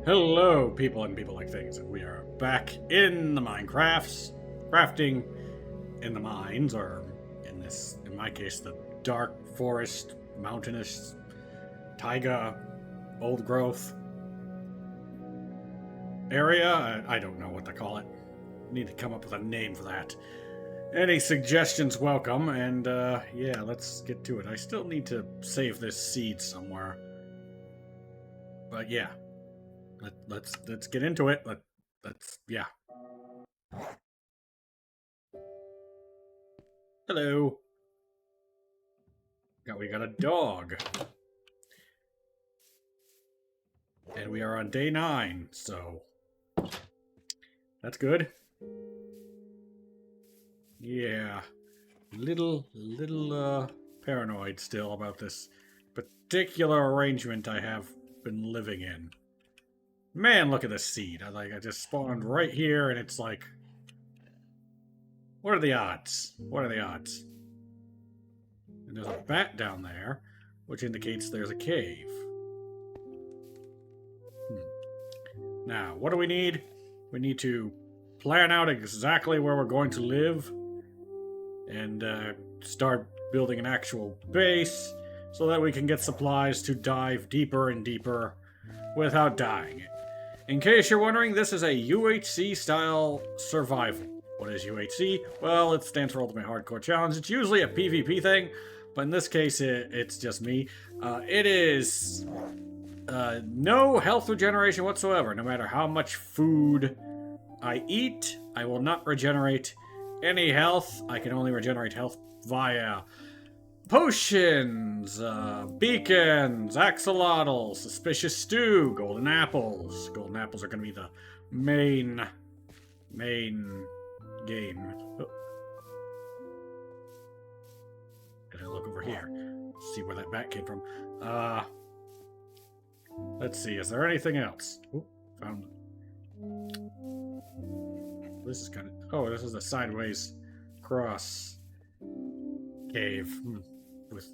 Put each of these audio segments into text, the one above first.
Hello, people and people like things. We are back in the Minecrafts, crafting in the mines, or in my case, the dark forest, mountainous, taiga, old growth area. I don't know what to call it. Need to come up with a name for that. Any suggestions welcome, and yeah, let's get to it. I still need to save this seed somewhere. But yeah. Let's get into it. Let's yeah. Hello. We got a dog. And we are on day 9, so that's good. Yeah. Little paranoid still about this particular arrangement I have been living in. Man, look at this seed. I just spawned right here, and it's like... What are the odds? What are the odds? And there's a bat down there, which indicates there's a cave. Now, what do we need? We need to plan out exactly where we're going to live, and start building an actual base, so that we can get supplies to dive deeper and deeper without dying. In case you're wondering, this is a UHC style survival. What is UHC? Well, it stands for Ultimate Hardcore Challenge. It's usually a PvP thing, but in this case, it's just me. It is no health regeneration whatsoever. No matter how much food I eat, I will not regenerate any health. I can only regenerate health via potions, beacons, axolotls, suspicious stew, golden apples. Golden apples are going to be the main game. Oh. Gotta look over here. See where that bat came from. Let's see. Is there anything else? Oh, found. This is kind of. Oh, this is a sideways cross cave. With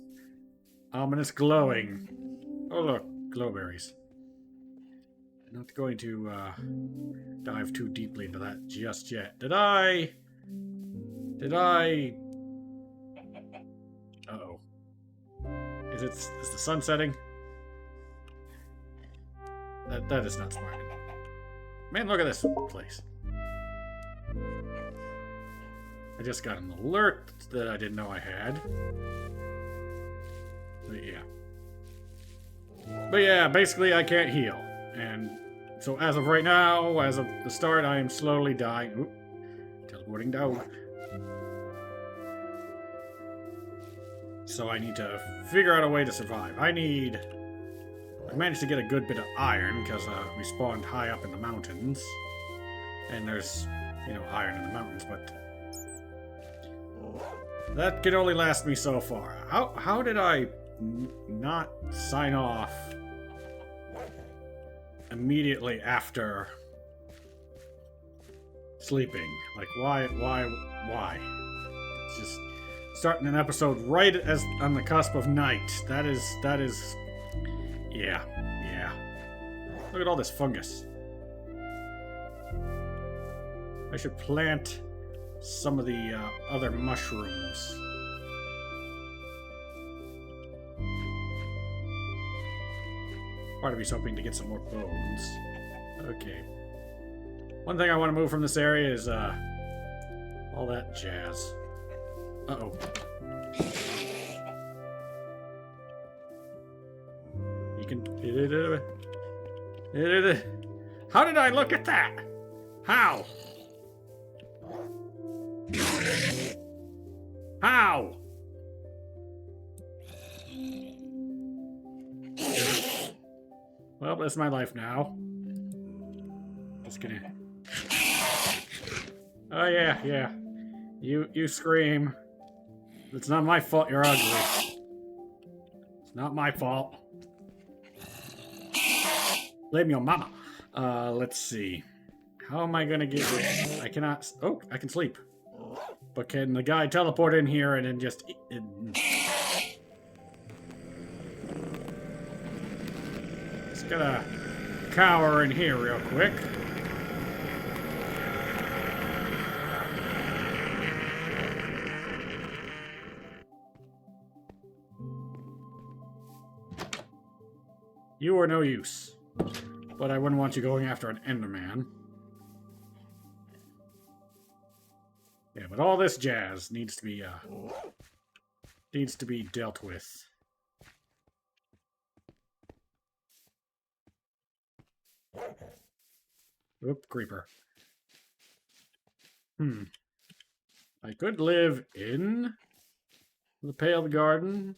ominous glowing. Oh look, glowberries. Not going to dive too deeply into that just yet. Did I? Uh-oh. Is the sun setting? That is not smart. Man, look at this place. I just got an alert that I didn't know I had. But yeah, basically I can't heal. And so as of right now, as of the start, I am slowly dying. Oop, teleporting dog. So I need to figure out a way to survive. I managed to get a good bit of iron, because we spawned high up in the mountains. And there's, iron in the mountains, but... that can only last me so far. How did I not sign off immediately after sleeping? Like, why? It's just starting an episode right as on the cusp of night. That is, yeah. Look at all this fungus. I should plant some of the other mushrooms. Part of me's hoping to get some more bones. Okay. One thing I want to move from this area is all that jazz. Uh-oh. You can... How did I look at that? How? How? Well, that's my life now. Just gonna... Oh, yeah. You scream. It's not my fault you're ugly. It's not my fault. Blame your mama. Let's see. How am I gonna get this? I cannot... Oh, I can sleep. But can the guy teleport in here and then just... Just gotta cower in here real quick. You are no use. But I wouldn't want you going after an Enderman. Yeah, but all this jazz needs to be dealt with. Oop, creeper. I could live in the paled garden.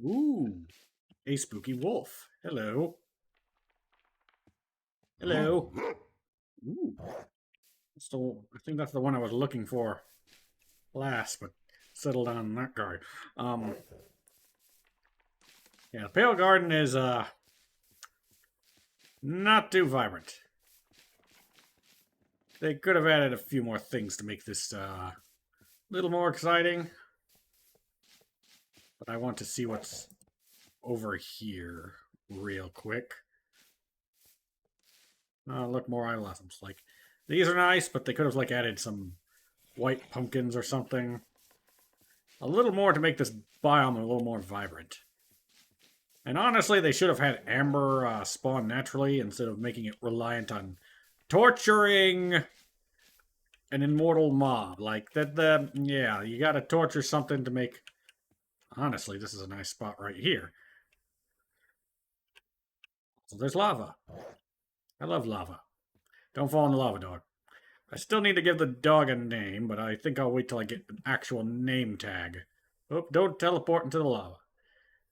Ooh, a spooky wolf. Hello. Hello. Ooh. I think that's the one I was looking for last, but settled on that guy. Yeah, the Pale Garden is not too vibrant. They could have added a few more things to make this a little more exciting. But I want to see what's over here real quick. Look, more items. Like, these are nice, but they could have like added some white pumpkins or something. A little more to make this biome a little more vibrant. And honestly, they should have had amber spawn naturally instead of making it reliant on torturing an immortal mob. Like, yeah, you gotta torture something to make... Honestly, this is a nice spot right here. So there's lava. I love lava. Don't fall in the lava, dog. I still need to give the dog a name, but I think I'll wait till I get an actual name tag. Oh, don't teleport into the lava.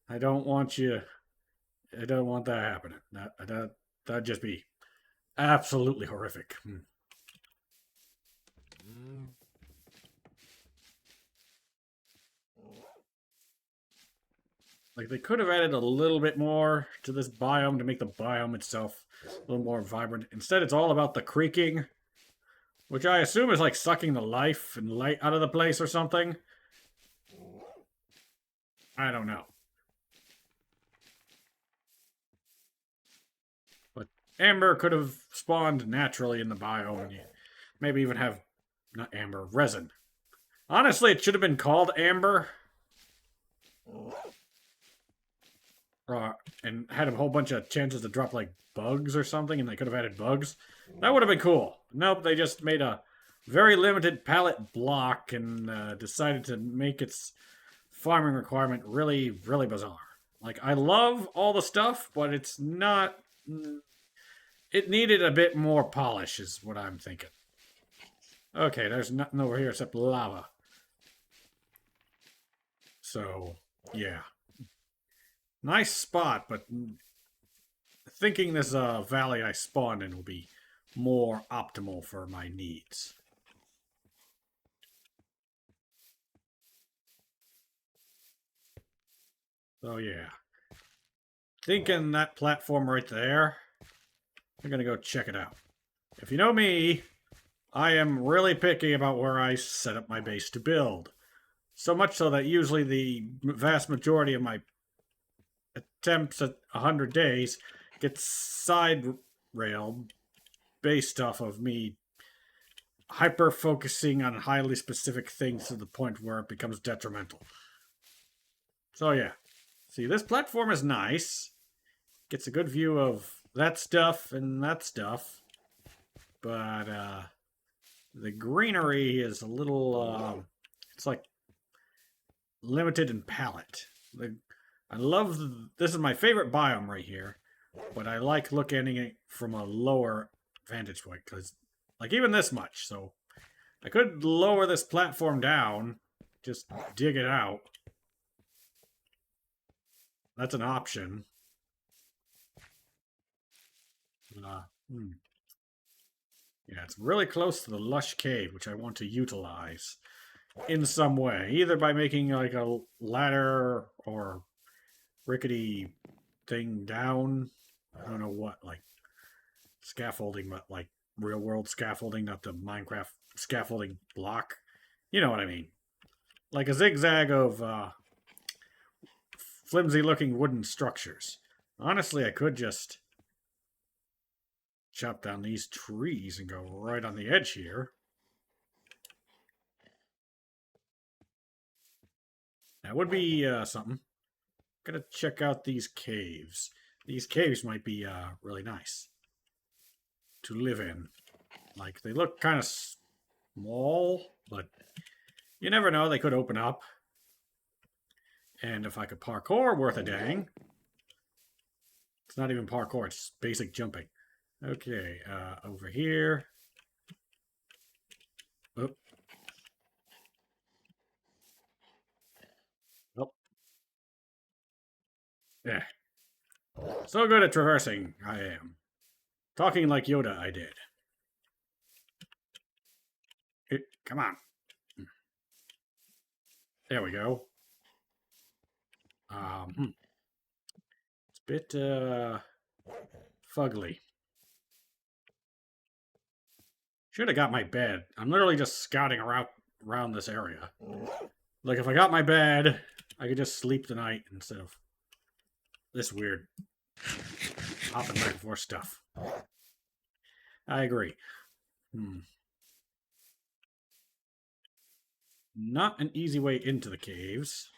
I don't want you... I don't want that happening. That'd just be absolutely horrific. Like, they could have added a little bit more to this biome to make the biome itself a little more vibrant. Instead, it's all about the creaking, which I assume is like sucking the life and light out of the place or something. I don't know. But amber could have spawned naturally in the biome. And maybe even have, not amber, resin. Honestly, it should have been called amber. And had a whole bunch of chances to drop like bugs or something, and they could have added bugs. That would have been cool. Nope, they just made a very limited pallet block and decided to make its farming requirement really, really bizarre. Like, I love all the stuff, but it's not... It needed a bit more polish, is what I'm thinking. Okay, there's nothing over here except lava. So, yeah. Nice spot, but thinking this valley I spawned in will be more optimal for my needs. So yeah. Thinking that platform right there, I'm gonna go check it out. If you know me, I am really picky about where I set up my base to build. So much so that usually the vast majority of my attempts at 100 days gets side railed based off of me hyper focusing on highly specific things to the point where it becomes detrimental. So yeah, see, this platform is nice. Gets a good view of that stuff and that stuff, but the greenery is a little it's like limited in palette. I love this is my favorite biome right here, but I like looking at it from a lower vantage point because, like, even this much. So I could lower this platform down, just dig it out. That's an option. Yeah, it's really close to the lush cave, which I want to utilize in some way, either by making like a ladder or rickety thing down. I don't know what, like scaffolding, but like real world scaffolding, not the Minecraft scaffolding block. You know what I mean? Like a zigzag of flimsy-looking wooden structures. Honestly, I could just chop down these trees and go right on the edge here. That would be something. Gotta check out these caves. These caves might be really nice to live in. Like, they look kind of small, but you never know. They could open up. And if I could parkour, worth a dang. It's not even parkour, it's basic jumping. Okay, over here. Oh. Oh. Yeah. So good at traversing, I am. Talking like Yoda, I did. Come on. There we go. It's a bit, fugly. Should have got my bed. I'm literally just scouting around this area. Like, if I got my bed, I could just sleep tonight instead of this weird hopping back and forth stuff. I agree. Not an easy way into the caves.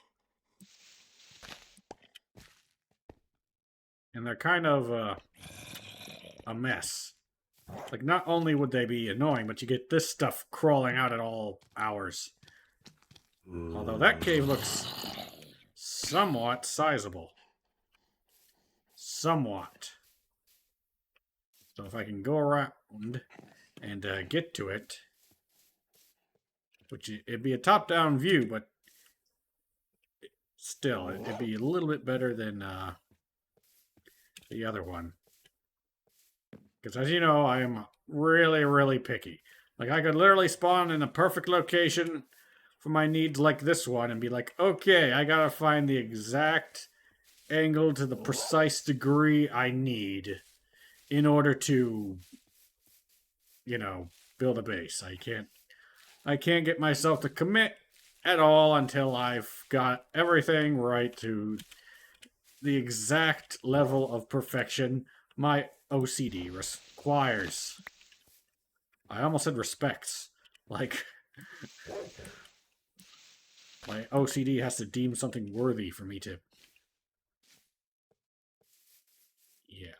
And they're kind of a mess. Like, not only would they be annoying, but you get this stuff crawling out at all hours. Although that cave looks somewhat sizable. Somewhat. So if I can go around and get to it, which it'd be a top-down view, but still, it'd be a little bit better than the other one. Because as you know, I am really, really picky. Like, I could literally spawn in a perfect location for my needs like this one and be like, okay, I gotta find the exact angle to the precise degree I need in order to, you know, build a base. I can't get myself to commit at all until I've got everything right to the exact level of perfection my OCD requires. I almost said respects. Like, my OCD has to deem something worthy for me to... Yeah.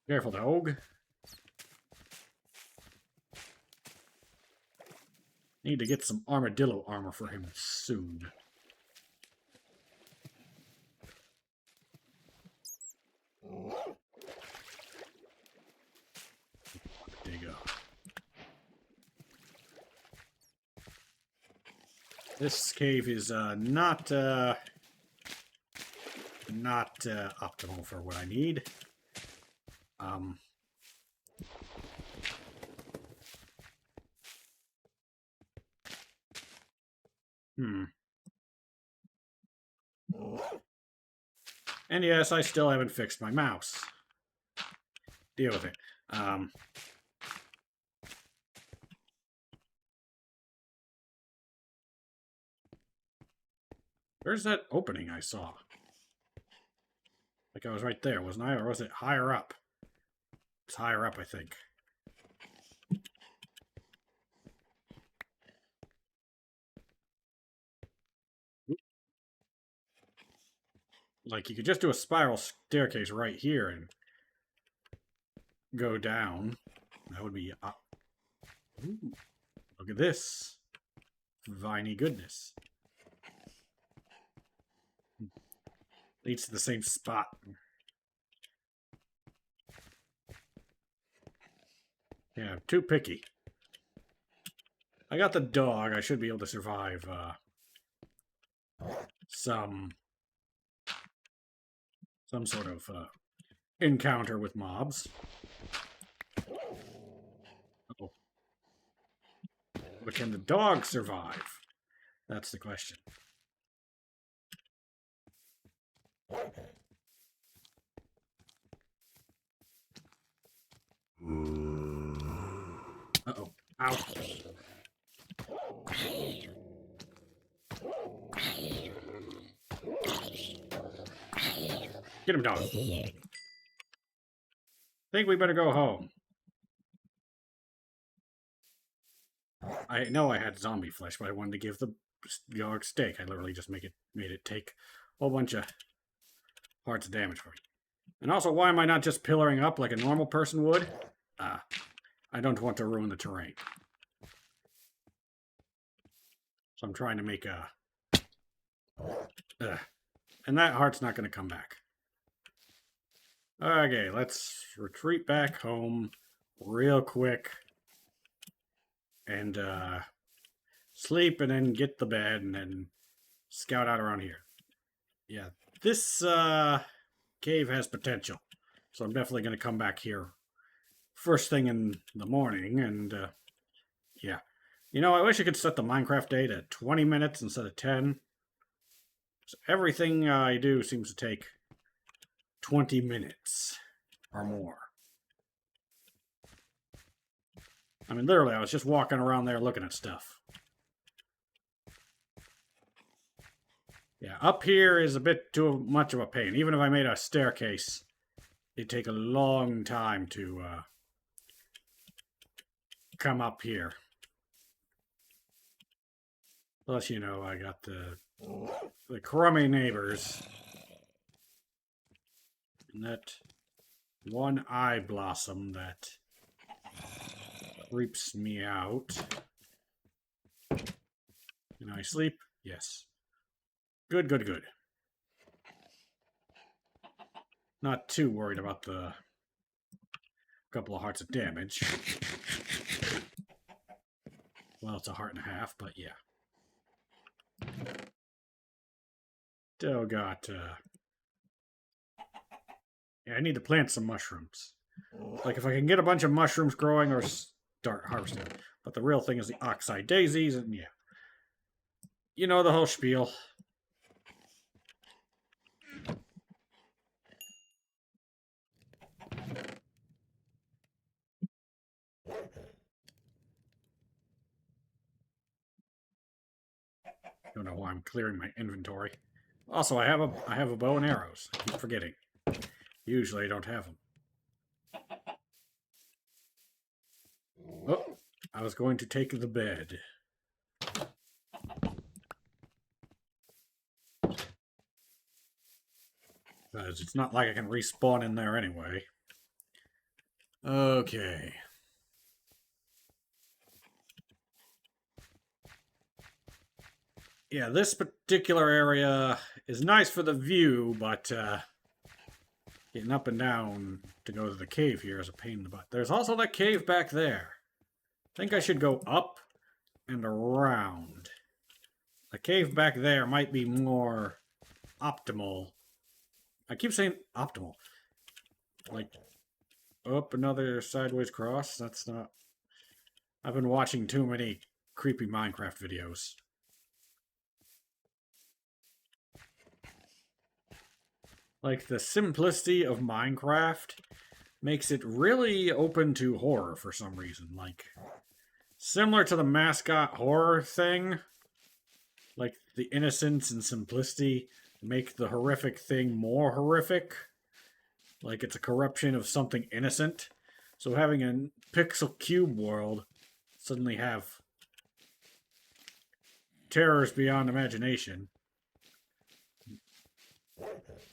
Careful, dog. Need to get some armadillo armor for him soon. Dig up. This cave is not optimal for what I need. And yes, I still haven't fixed my mouse. Deal with it. Where's that opening I saw? Like I was right there, wasn't I? Or was it higher up? It's higher up, I think. Like, you could just do a spiral staircase right here and go down. That would be up. Ooh, look at this. Viney goodness. Leads to the same spot. Yeah, I'm too picky. I got the dog. I should be able to survive some sort of encounter with mobs. Uh-oh. But can the dog survive? That's the question. Ow. Get him, dog. Think we better go home. I know I had zombie flesh, but I wanted to give the dog steak. I literally just made it take a whole bunch of hearts of damage for me. And also, why am I not just pillaring up like a normal person would? I don't want to ruin the terrain. So I'm trying to make a... and that heart's not going to come back. Okay, let's retreat back home real quick. And sleep and then get the bed and then scout out around here. Yeah, this cave has potential. So I'm definitely going to come back here first thing in the morning. And yeah. You know, I wish I could set the Minecraft day to 20 minutes instead of 10. So everything I do seems to take 20 minutes or more. I mean, literally, I was just walking around there looking at stuff. Yeah, up here is a bit too much of a pain. Even if I made a staircase, it'd take a long time to come up here. Plus, you know, I got the crummy neighbors. And that one eye blossom that creeps me out. Can I sleep? Yes. Good, good, good. Not too worried about the couple of hearts of damage. Well, it's a heart and a half, but yeah. Still got, yeah, I need to plant some mushrooms. Like, if I can get a bunch of mushrooms growing or start harvesting. But the real thing is the oxeye daisies, and yeah. You know the whole spiel. Don't know why I'm clearing my inventory. Also, I have a bow and arrows. I keep forgetting. Usually I don't have them. Oh, I was going to take the bed. Because it's not like I can respawn in there anyway. Okay. Yeah, this particular area is nice for the view, but getting up and down to go to the cave here is a pain in the butt. There's also that cave back there. I think I should go up and around. The cave back there might be more optimal. I keep saying optimal. Like, up another sideways cross? That's not... I've been watching too many creepy Minecraft videos. Like, the simplicity of Minecraft makes it really open to horror for some reason. Like, similar to the mascot horror thing, like, the innocence and simplicity make the horrific thing more horrific. Like, it's a corruption of something innocent. So having a pixel cube world suddenly have terrors beyond imagination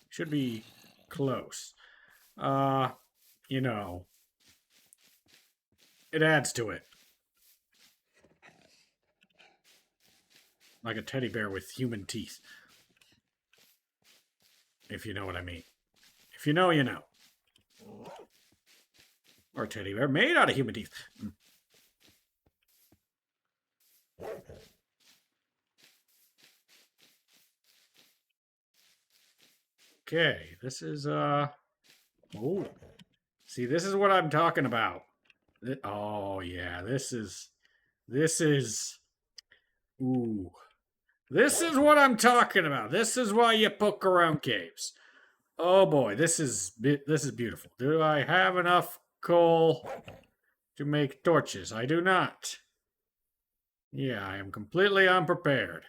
should be close. You know, it adds to it. Like a teddy bear with human teeth. If you know what I mean. If you know, you know. Or a teddy bear made out of human teeth. Okay, this is, oh. See, this is what I'm talking about. Oh, yeah, this is, ooh. This is what I'm talking about. This is why you poke around caves. Oh boy, this is beautiful. Do I have enough coal? to make torches. I do not. Yeah, I am completely unprepared.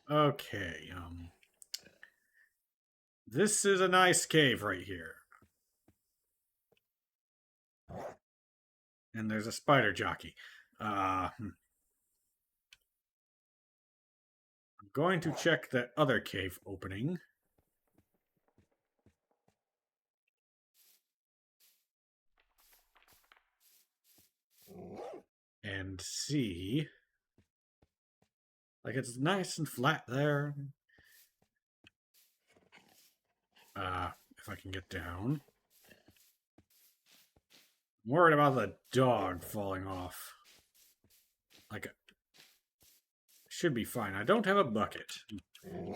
Okay, this is a nice cave right here. And there's a spider jockey. I'm going to check that other cave opening. And see. Like, it's nice and flat there. If I can get down. I'm worried about the dog falling off. Like, should be fine. I don't have a bucket.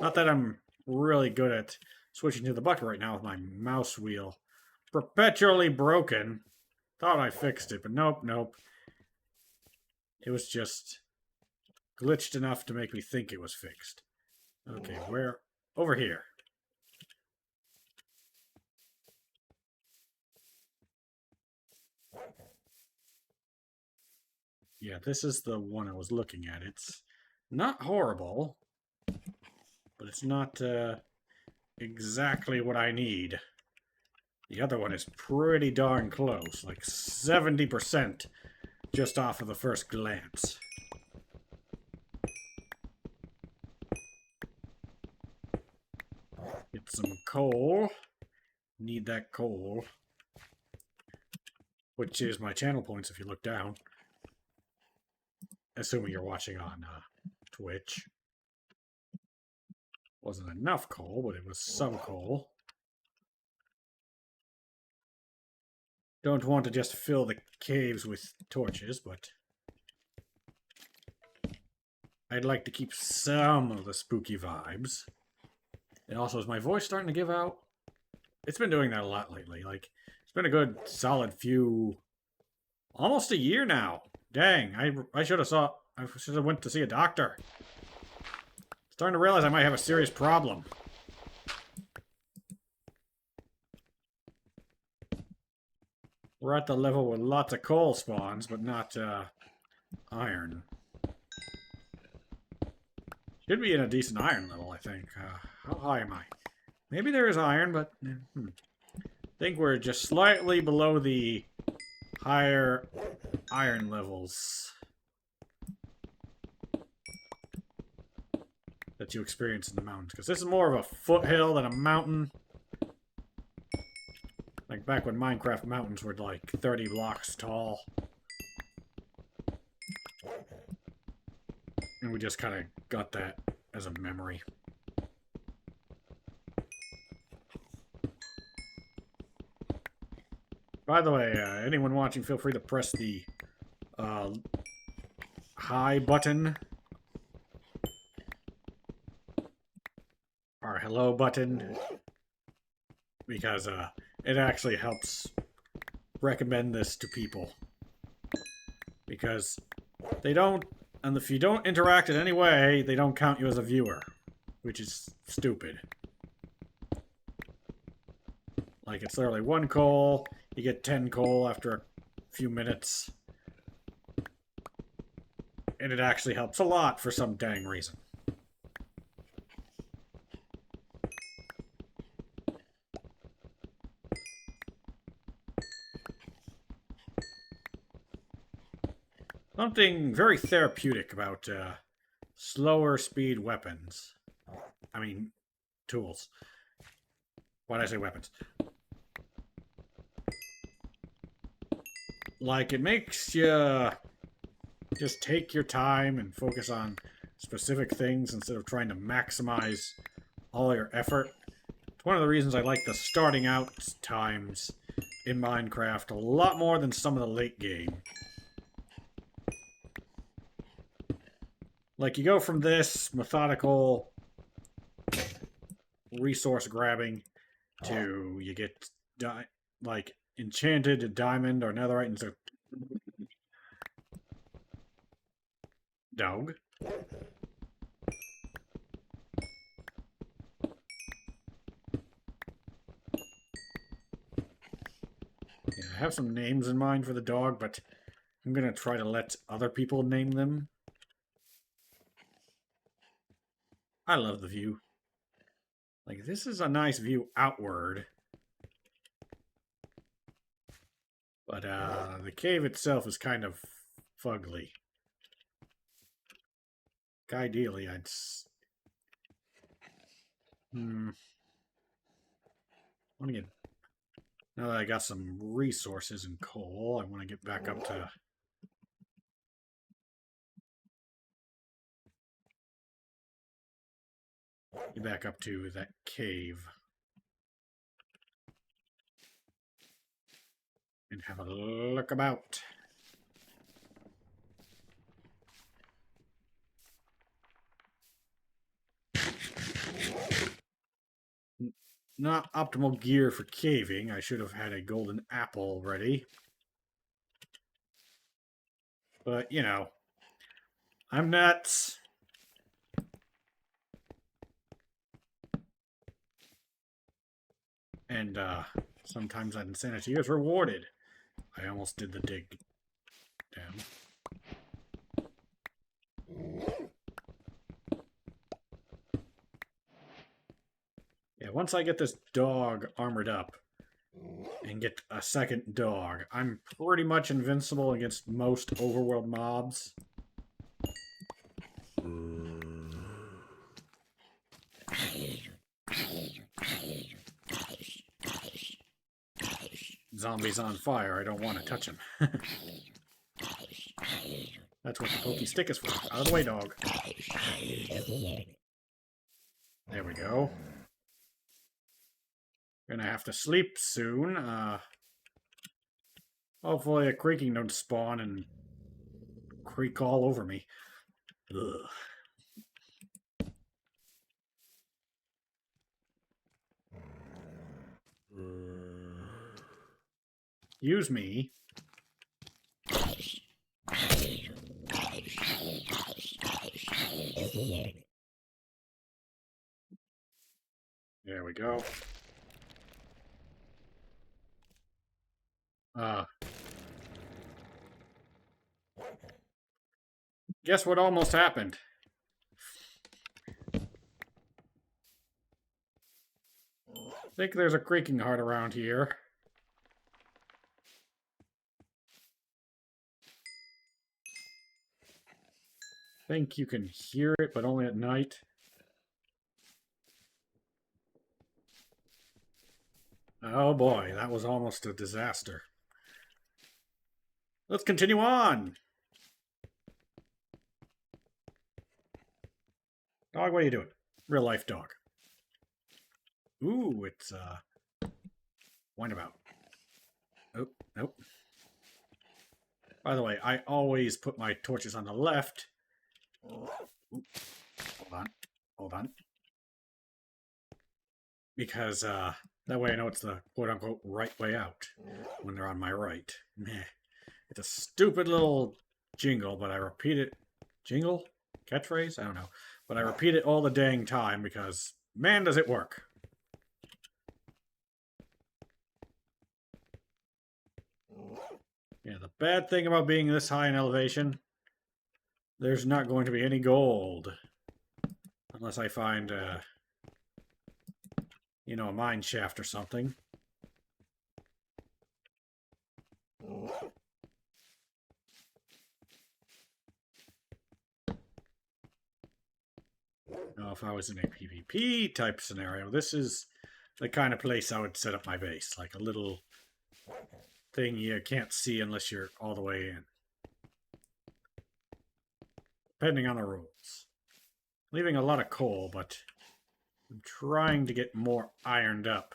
Not that I'm really good at switching to the bucket right now with my mouse wheel. Perpetually broken. Thought I fixed it, but nope, nope. It was just glitched enough to make me think it was fixed. Okay, where? Over here. Yeah, this is the one I was looking at. It's not horrible, but it's not exactly what I need. The other one is pretty darn close, like 70% just off of the first glance. Get some coal. Need that coal. Which is my channel points if you look down. Assuming you're watching on Twitch. Wasn't enough coal, but it was some coal. Don't want to just fill the caves with torches, but I'd like to keep some of the spooky vibes. And also, is my voice starting to give out? It's been doing that a lot lately. Like, it's been a good solid few... almost a year now. Dang, I should have went to see a doctor. Starting to realize I might have a serious problem. We're at the level with lots of coal spawns, but not iron. Should be in a decent iron level, I think. How high am I? Maybe there is iron, but I think we're just slightly below the higher iron levels that you experience in the mountains. Because this is more of a foothill than a mountain. Like back when Minecraft mountains were like 30 blocks tall. And we just kind of got that as a memory. By the way, anyone watching, feel free to press the hi button. Or hello button. Because it actually helps recommend this to people. Because they don't... and if you don't interact in any way, they don't count you as a viewer. Which is stupid. Like, it's literally 1 coal, you get 10 coal after a few minutes. And it actually helps a lot for some dang reason. Something very therapeutic about slower speed weapons. I mean, tools. Why did I say weapons? Like, it makes you just take your time and focus on specific things instead of trying to maximize all your effort. It's one of the reasons I like the starting out times in Minecraft a lot more than some of the late game. Like, you go from this methodical resource grabbing to you get, like, enchanted diamond or netherite and so... Dog. Yeah, have some names in mind for the dog, but I'm gonna try to let other people name them. I love the view. Like, this is a nice view outward. But the cave itself is kind of fugly. Ideally, I'd... I want to get... Now that I got some resources and coal, I want to get back up to... Get back up to that cave. And have a look about. Not optimal gear for caving. I should have had a golden apple ready. But, you know, I'm nuts. And sometimes that insanity is rewarded. I almost did the dig down. Yeah, once I get this dog armored up and get a second dog, I'm pretty much invincible against most overworld mobs. Zombies on fire, I don't want to touch him. That's what the pokey stick is for. Out of the way, dog. There we go. Gonna have to sleep soon. Hopefully a creaking don't spawn and creak all over me. Ugh. Use me. There we go. Guess what almost happened? I think there's a creaking heart around here. I think you can hear it, but only at night. Oh boy, that was almost a disaster. Let's continue on. Dog, what are you doing? Real life dog. Ooh, it's wind about. Oh, nope. By the way, I always put my torches on the left. Ooh, hold on. Because that way I know it's the quote-unquote right way out when they're on my right. Meh. It's a stupid little jingle, but I repeat it. Jingle? Catchphrase? I don't know. But I repeat it all the dang time because, man, does it work. Yeah, the bad thing about being this high in elevation, there's not going to be any gold. Unless I find, you know, a mine shaft or something. Now, if I was in a PvP type scenario, this is the kind of place I would set up my base. Like a little thing you can't see unless you're all the way in. Depending on the rules. Leaving a lot of coal, but I'm trying to get more ironed up.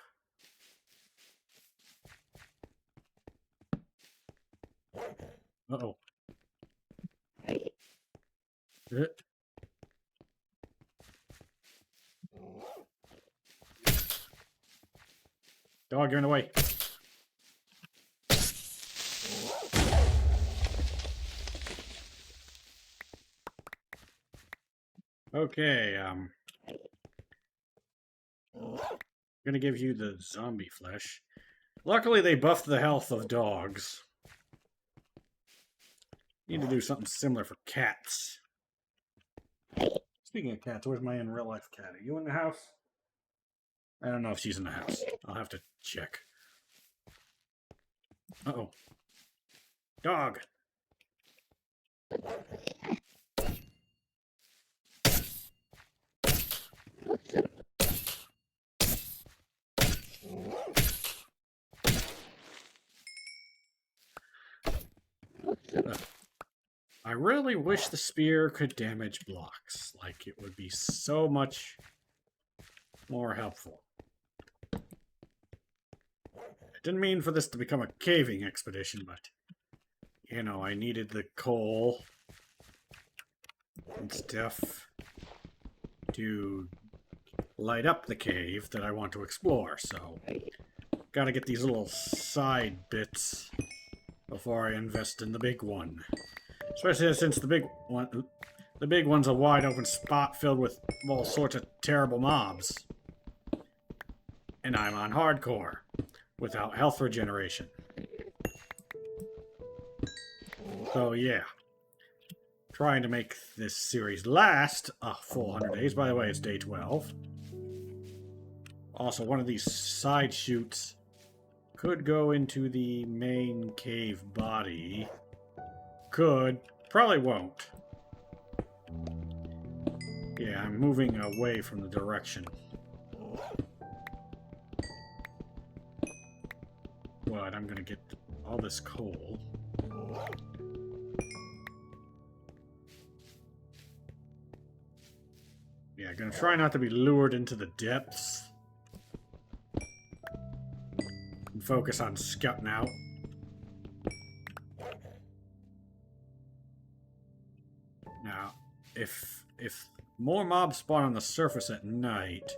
Uh-oh. Dog, you're in the way. Okay, I'm gonna give you the zombie flesh. Luckily, they buffed the health of dogs. Need to do something similar for cats. Speaking of cats, where's my in real life cat? Are you in the house? I don't know if she's in the house. I'll have to check. Uh-oh. Dog! I really wish the spear could damage blocks. Like, it would be so much more helpful. I didn't mean for this to become a caving expedition, but, you know, I needed the coal and stuff to light up the cave that I want to explore, so gotta get these little side bits before I invest in the big one. Especially since the big one's a wide open spot filled with all sorts of terrible mobs. And I'm on hardcore, without health regeneration. So yeah. Trying to make this series last a full 100 days. By the way, it's day 12. Also, one of these side chutes could go into the main cave body. Could. Probably won't. Yeah, I'm moving away from the direction. But I'm gonna get all this coal. Yeah, gonna try not to be lured into the depths. And focus on scouting out. Now, if more mobs spawn on the surface at night,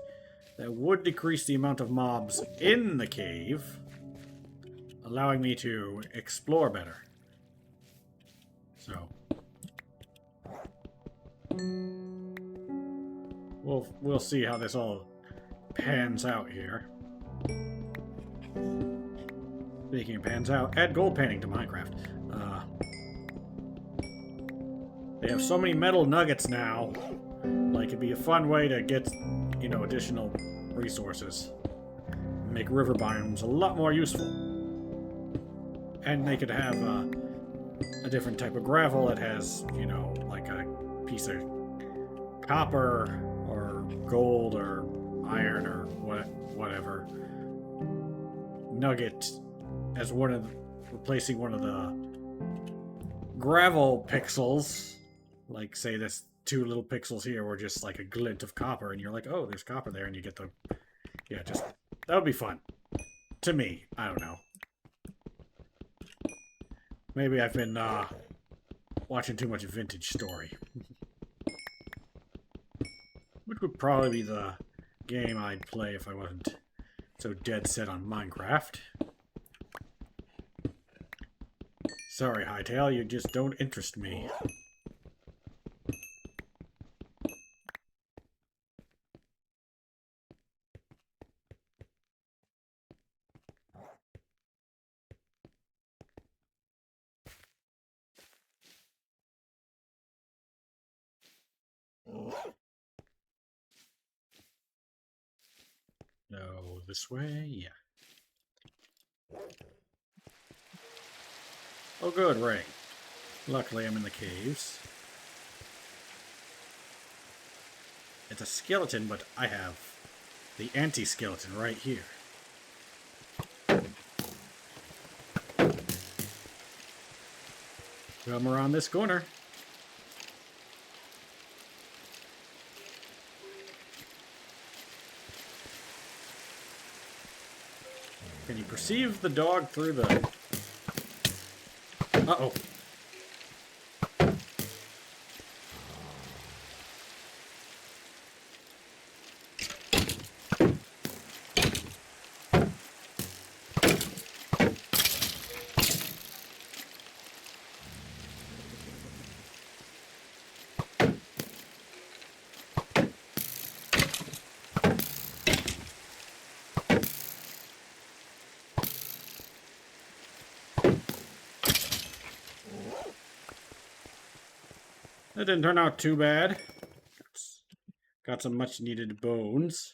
that would decrease the amount of mobs in the cave, allowing me to explore better. So we'll see how this all pans out here. Speaking of pans out, add gold panning to Minecraft. They have so many metal nuggets now. Like, it'd be a fun way to get, you know, additional resources. Make river biomes a lot more useful. And they could have a different type of gravel that has, you know, like a piece of copper or gold or iron or whatever nugget as replacing one of the gravel pixels. Like, say this 2 little pixels here were just like a glint of copper, and you're like, oh, there's copper there, and you get the... Yeah, just... That would be fun. To me. I don't know. Maybe I've been, watching too much Vintage Story. Which would probably be the game I'd play if I wasn't so dead set on Minecraft. Sorry, Hightail, you just don't interest me. No, this way? Yeah. Oh good, Ray. Luckily I'm in the caves. It's a skeleton, but I have the anti-skeleton right here. Come around this corner. Can you perceive the dog through the... Uh-oh. That didn't turn out too bad. Got some much needed bones.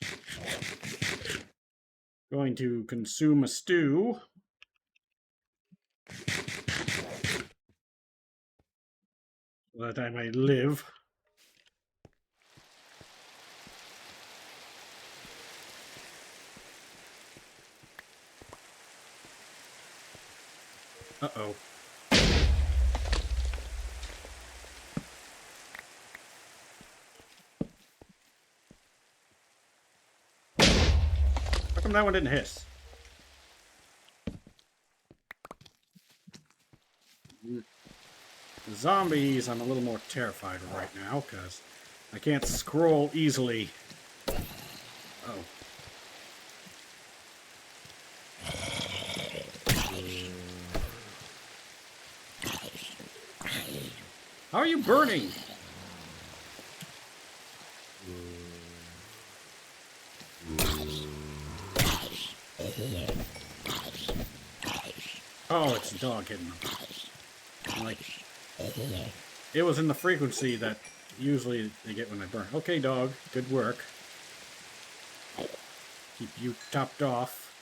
Going to consume a stew. So that I may live. Uh-oh. How come that one didn't hiss? The zombies, I'm a little more terrified of right now, because I can't scroll easily. Oh. How are you burning? Oh, it's a dog hitting them. Like, it was in the frequency that usually they get when they burn. Okay, dog, good work. Keep you topped off.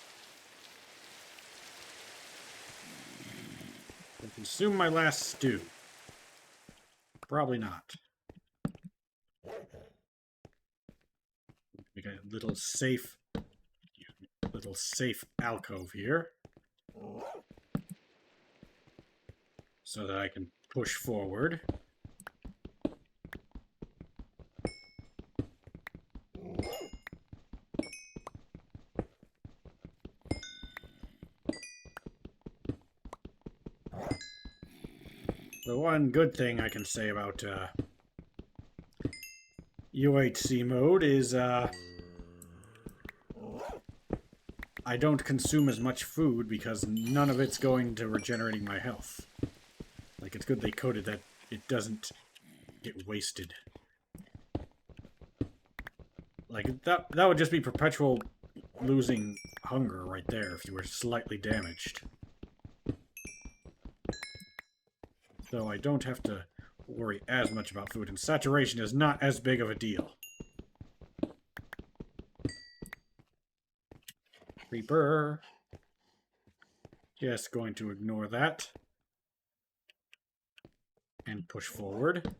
I'll consume my last stew. Probably not. Make a little safe alcove here. So that I can push forward. The one good thing I can say about UHC mode is I don't consume as much food because none of it's going to regenerating my health. Like, it's good they coded that it doesn't get wasted. Like, that would just be perpetual losing hunger right there if you were slightly damaged. So I don't have to worry as much about food, and saturation is not as big of a deal. Creeper. Just going to ignore that. And push forward.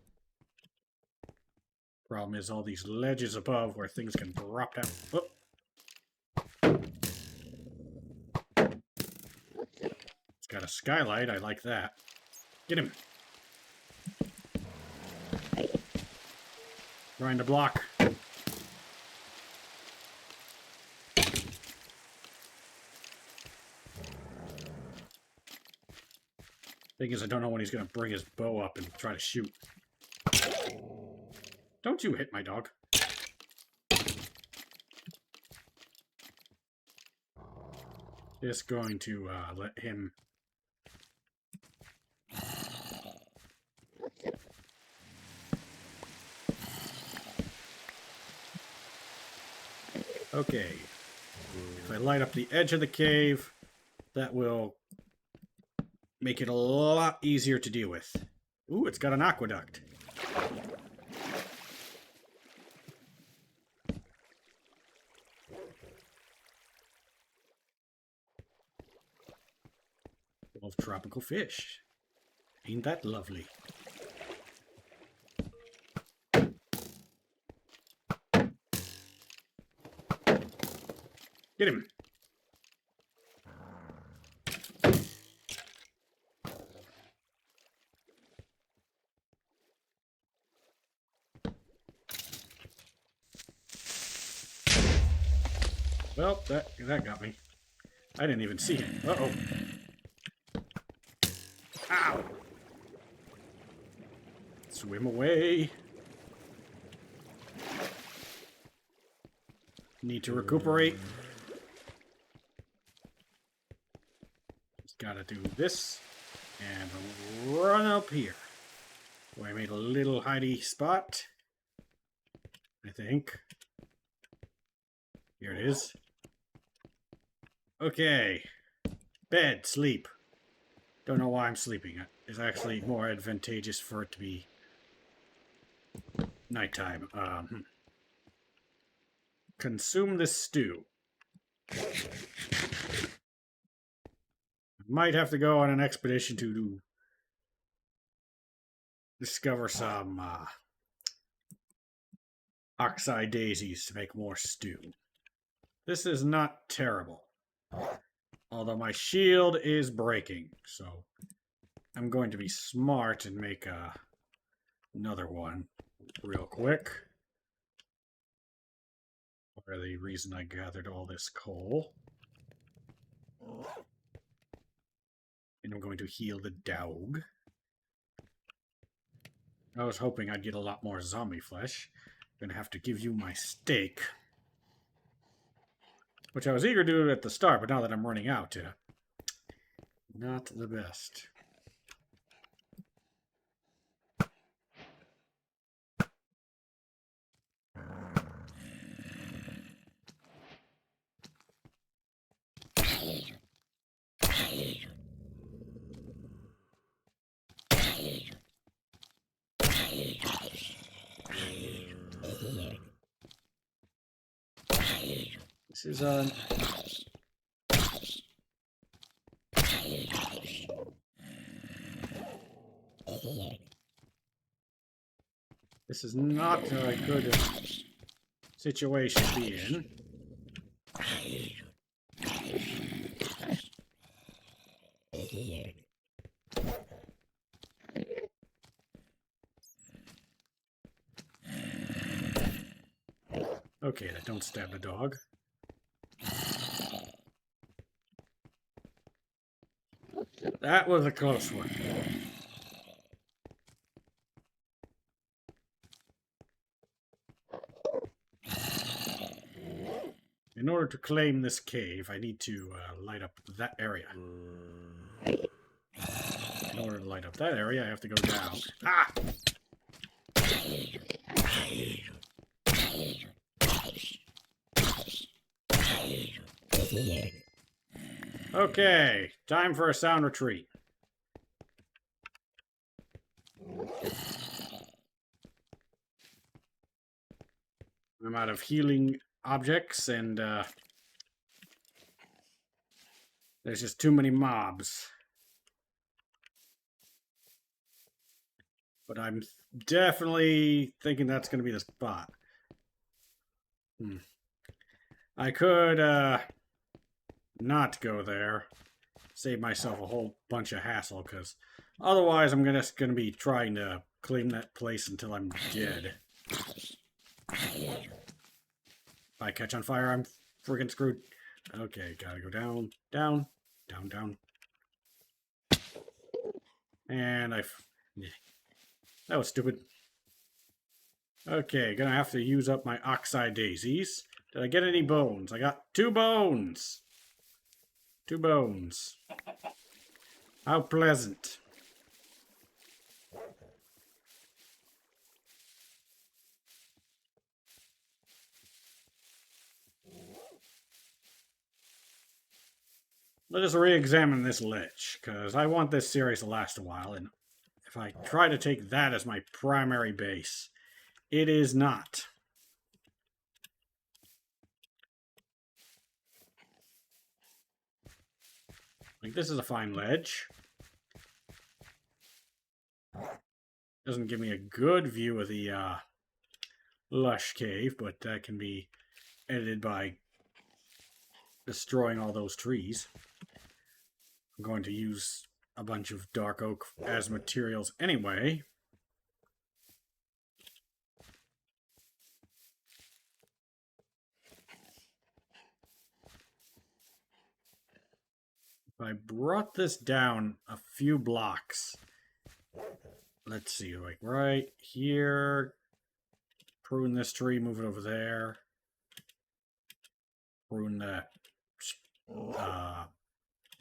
Problem is all these ledges above where things can drop down. Oh. It's got a skylight, I like that. Get him. Trying to block. Thing is, I don't know when he's going to bring his bow up and try to shoot. Don't you hit my dog. Just going to let him... Okay. If I light up the edge of the cave, that will make it a lot easier to deal with. Ooh, it's got an aqueduct. Of tropical fish. Ain't that lovely? Get him. Well, that got me. I didn't even see him. Uh-oh. Ow! Swim away. Need to recuperate. Just gotta do this and run up here. So I made a little hidey spot. I think. Here it is. Okay. Bed, sleep. Don't know why I'm sleeping. It's actually more advantageous for it to be nighttime. Consume this stew. Might have to go on an expedition to discover some oxeye daisies to make more stew. This is not terrible. Although my shield is breaking, so I'm going to be smart and make another one real quick. For the reason I gathered all this coal. And I'm going to heal the dog. I was hoping I'd get a lot more zombie flesh. I'm gonna have to give you my steak. Which I was eager to do at the start, but now that I'm running out, not the best. This is This is not a good situation to be in. Okay, don't stab the dog. That was a close one. In order to claim this cave, I need to light up that area. In order to light up that area, I have to go down. Ah! Okay, time for a sound retreat. I'm out of healing objects, and there's just too many mobs. But I'm definitely thinking that's going to be the spot. I could not go there. Save myself a whole bunch of hassle, because otherwise I'm just going to be trying to claim that place until I'm dead. If I catch on fire, I'm freaking screwed. Okay, gotta go down, down, down, down. And that was stupid. Okay, gonna have to use up my oxeye daisies. Did I get any bones? I got 2 bones. 2 bones. How pleasant. Let us re-examine this lich, because I want this series to last a while, and if I try to take that as my primary base, it is not. Like, this is a fine ledge. Doesn't give me a good view of the lush cave, but that can be edited by destroying all those trees. I'm going to use a bunch of dark oak as materials anyway. If I brought this down a few blocks, let's see, like right here, prune this tree, move it over there, prune that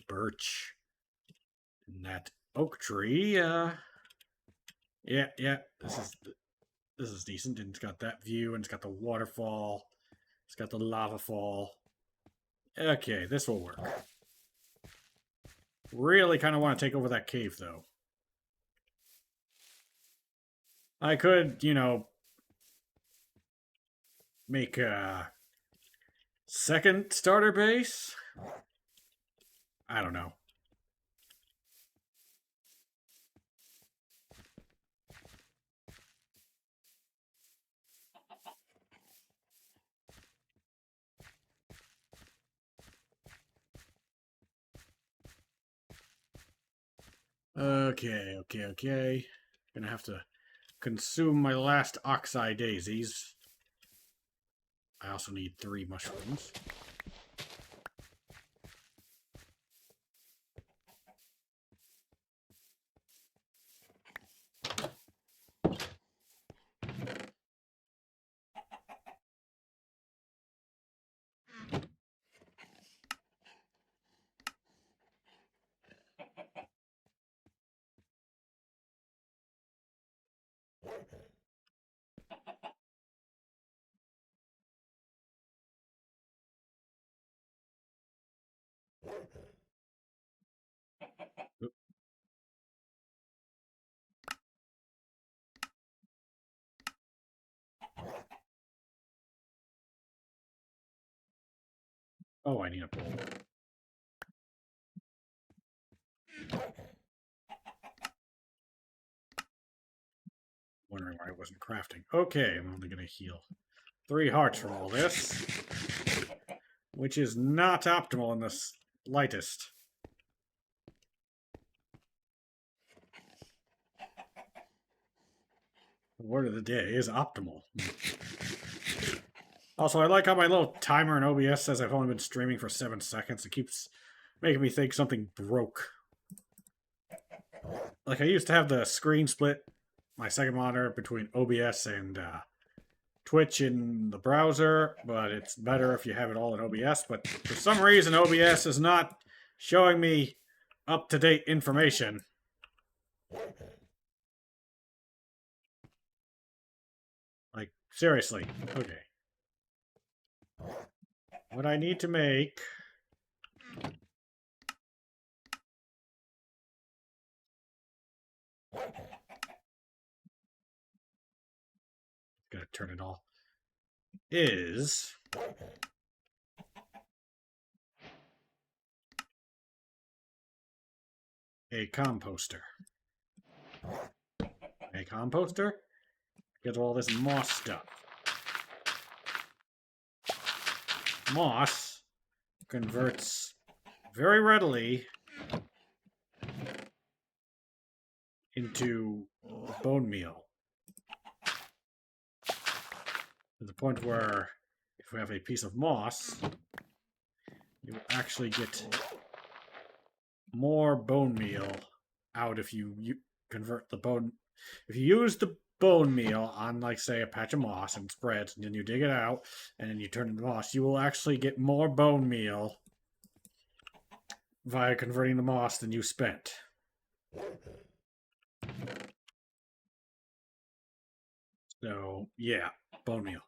birch, and that oak tree. Yeah, this is decent, and it's got that view, and it's got the waterfall, it's got the lava fall. Okay, this will work. Really kind of want to take over that cave, though. I could, make a second starter base? I don't know. Okay. Gonna have to consume my last oxeye daisies. I also need 3 mushrooms. Oh, I need a bowl. Wondering why I wasn't crafting. Okay, I'm only gonna heal 3 hearts from all this, which is not optimal in the slightest. The word of the day is optimal. Also, I like how my little timer in OBS says I've only been streaming for 7 seconds. It keeps making me think something broke. Like, I used to have the screen split, my second monitor, between OBS and Twitch in the browser, but it's better if you have it all in OBS. But for some reason, OBS is not showing me up-to-date information. Like, seriously. Okay. What I need to make... Gotta turn it all. Is... a composter. A composter? Get all this moss stuff. Moss converts very readily into bone meal. To the point where if we have a piece of moss, you will actually get more bone meal out if you convert the bone. If you use the bone meal on, like, say, a patch of moss and spreads, and then you dig it out, and then you turn it into moss, you will actually get more bone meal via converting the moss than you spent. So, yeah, bone meal.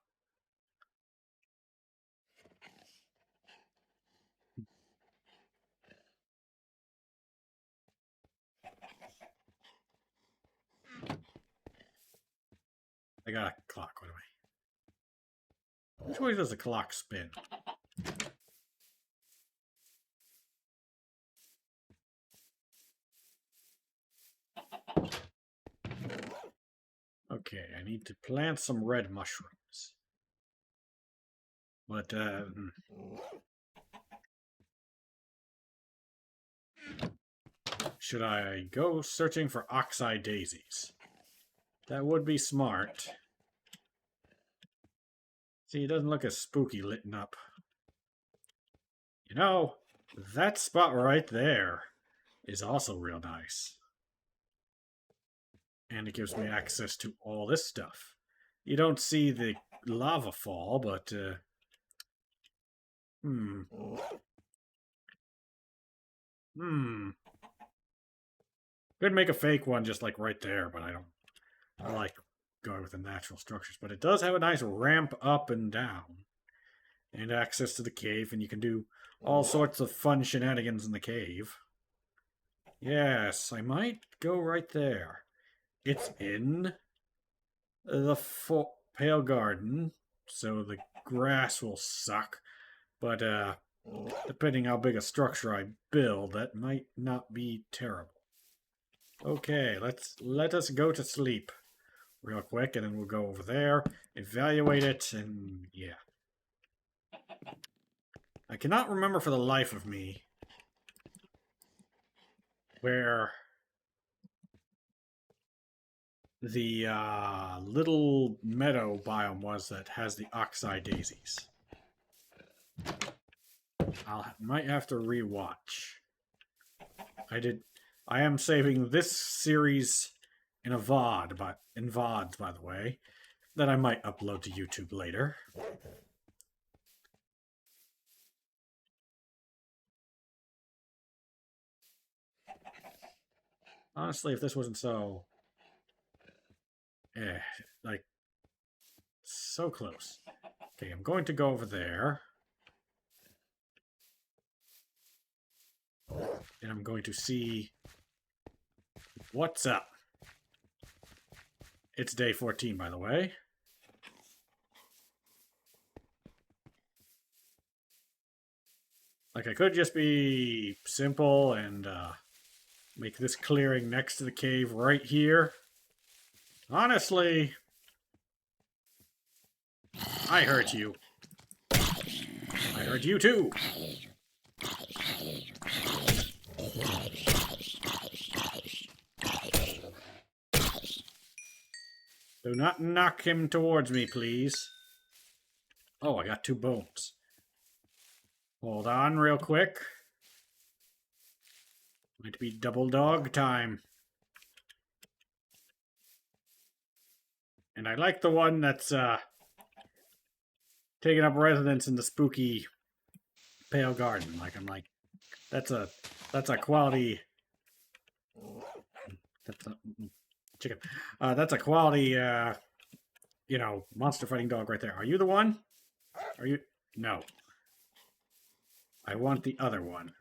I got a clock, what do I... Which way does the clock spin? Okay, I need to plant some red mushrooms. But, should I go searching for oxeye daisies? That would be smart. See, it doesn't look as spooky lit up. You know, that spot right there is also real nice. And it gives me access to all this stuff. You don't see the lava fall, but, Could make a fake one just like right there, but I like going with the natural structures. But it does have a nice ramp up and down. And access to the cave, and you can do all sorts of fun shenanigans in the cave. Yes, I might go right there. It's in the Pale Garden, so the grass will suck. But, depending how big a structure I build, that might not be terrible. Okay, let us go to sleep real quick, and then we'll go over there, evaluate it, and yeah. I cannot remember for the life of me where the little meadow biome was that has the oxeye daisies. Might have to rewatch. I am saving this series in a VOD, in VODs, by the way, that I might upload to YouTube later. Honestly, if this wasn't so... like, so close. Okay, I'm going to go over there. And I'm going to see what's up. It's day 14, by the way. Like, I could just be simple and make this clearing next to the cave right here. Honestly, I hurt you. I hurt you too. Do not knock him towards me, please. Oh, I got 2 bones. Hold on real quick. Might be double dog time. And I like the one that's taking up residence in the spooky pale garden. Like, I'm like, that's a quality. That's a chicken. That's a quality, you know, monster fighting dog right there. Are you the one? Are you? No. I want the other one.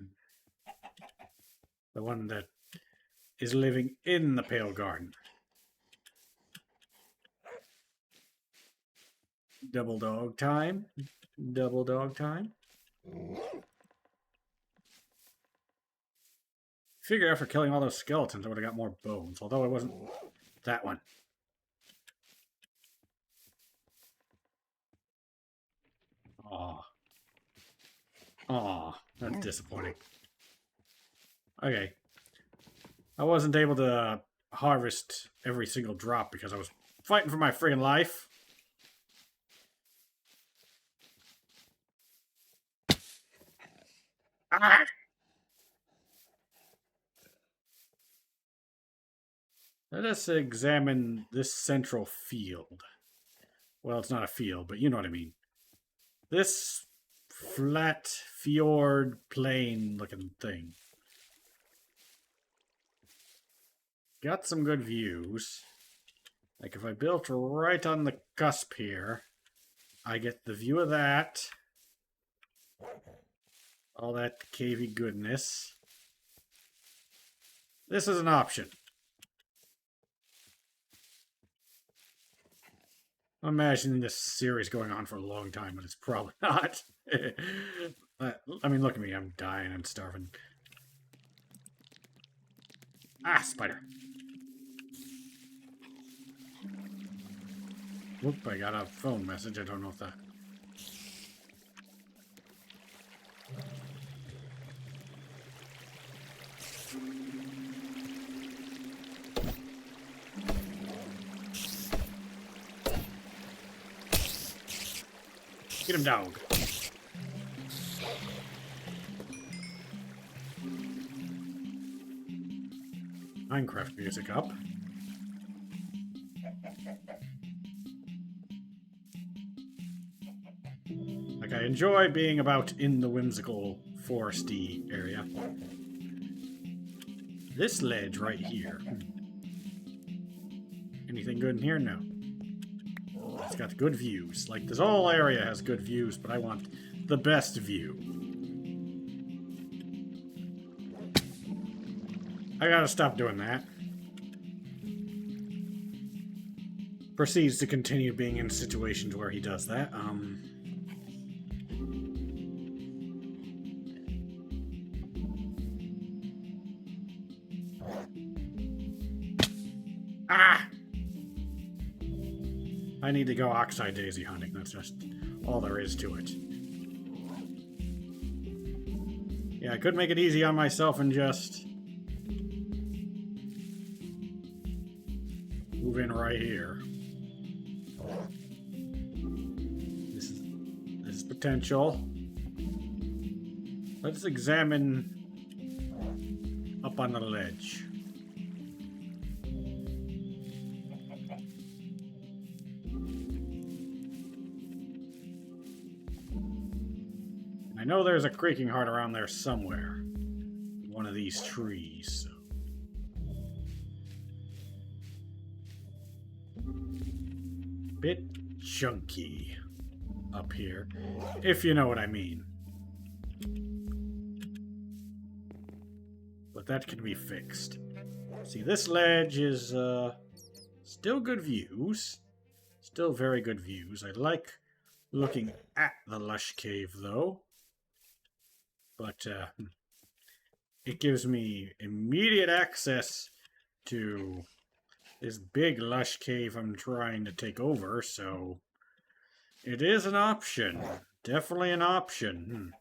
The one that is living in the pale garden. Double dog time. Double dog time. Figure after killing all those skeletons, I would have got more bones. Although it wasn't that one. Aw. Aw. That's disappointing. Okay. I wasn't able to harvest every single drop because I was fighting for my friggin' life. Ah! Let us examine this central field. Well, it's not a field, but you know what I mean. This flat fjord plain looking thing. Got some good views. Like if I built right on the cusp here, I get the view of that. All that cavey goodness. This is an option. I'm imagining this series going on for a long time, but it's probably not. I mean, look at me. I'm dying. I'm starving. Ah, spider. Whoop, I got a phone message. I don't know if that... Get him, dog. Minecraft music up. Like, I enjoy being about in the whimsical foresty area. This ledge right here. Anything good in here? No. It's got good views. Like, this whole area has good views, but I want the best view. I gotta stop doing that. Proceeds to continue being in situations where he does that. Ah! I need to go oxeye daisy hunting. That's just all there is to it. Yeah, I could make it easy on myself and just move in right here. This is potential. Let's examine up on the ledge. I know there's a creaking heart around there somewhere. One of these trees. Bit chunky up here, if you know what I mean. But that can be fixed. See, this ledge is still good views. Still very good views. I like looking at the lush cave, though. But it gives me immediate access to this big lush cave I'm trying to take over, so it is an option. Definitely an option.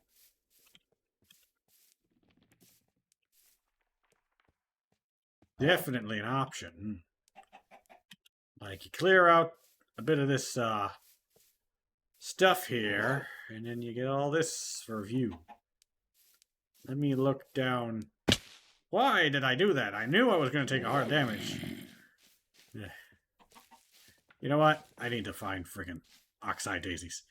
Definitely an option. Like, you clear out a bit of this stuff here, and then you get all this for view. Let me look down. Why did I do that? I knew I was going to take a hard damage. You know what? I need to find friggin' oxeye daisies.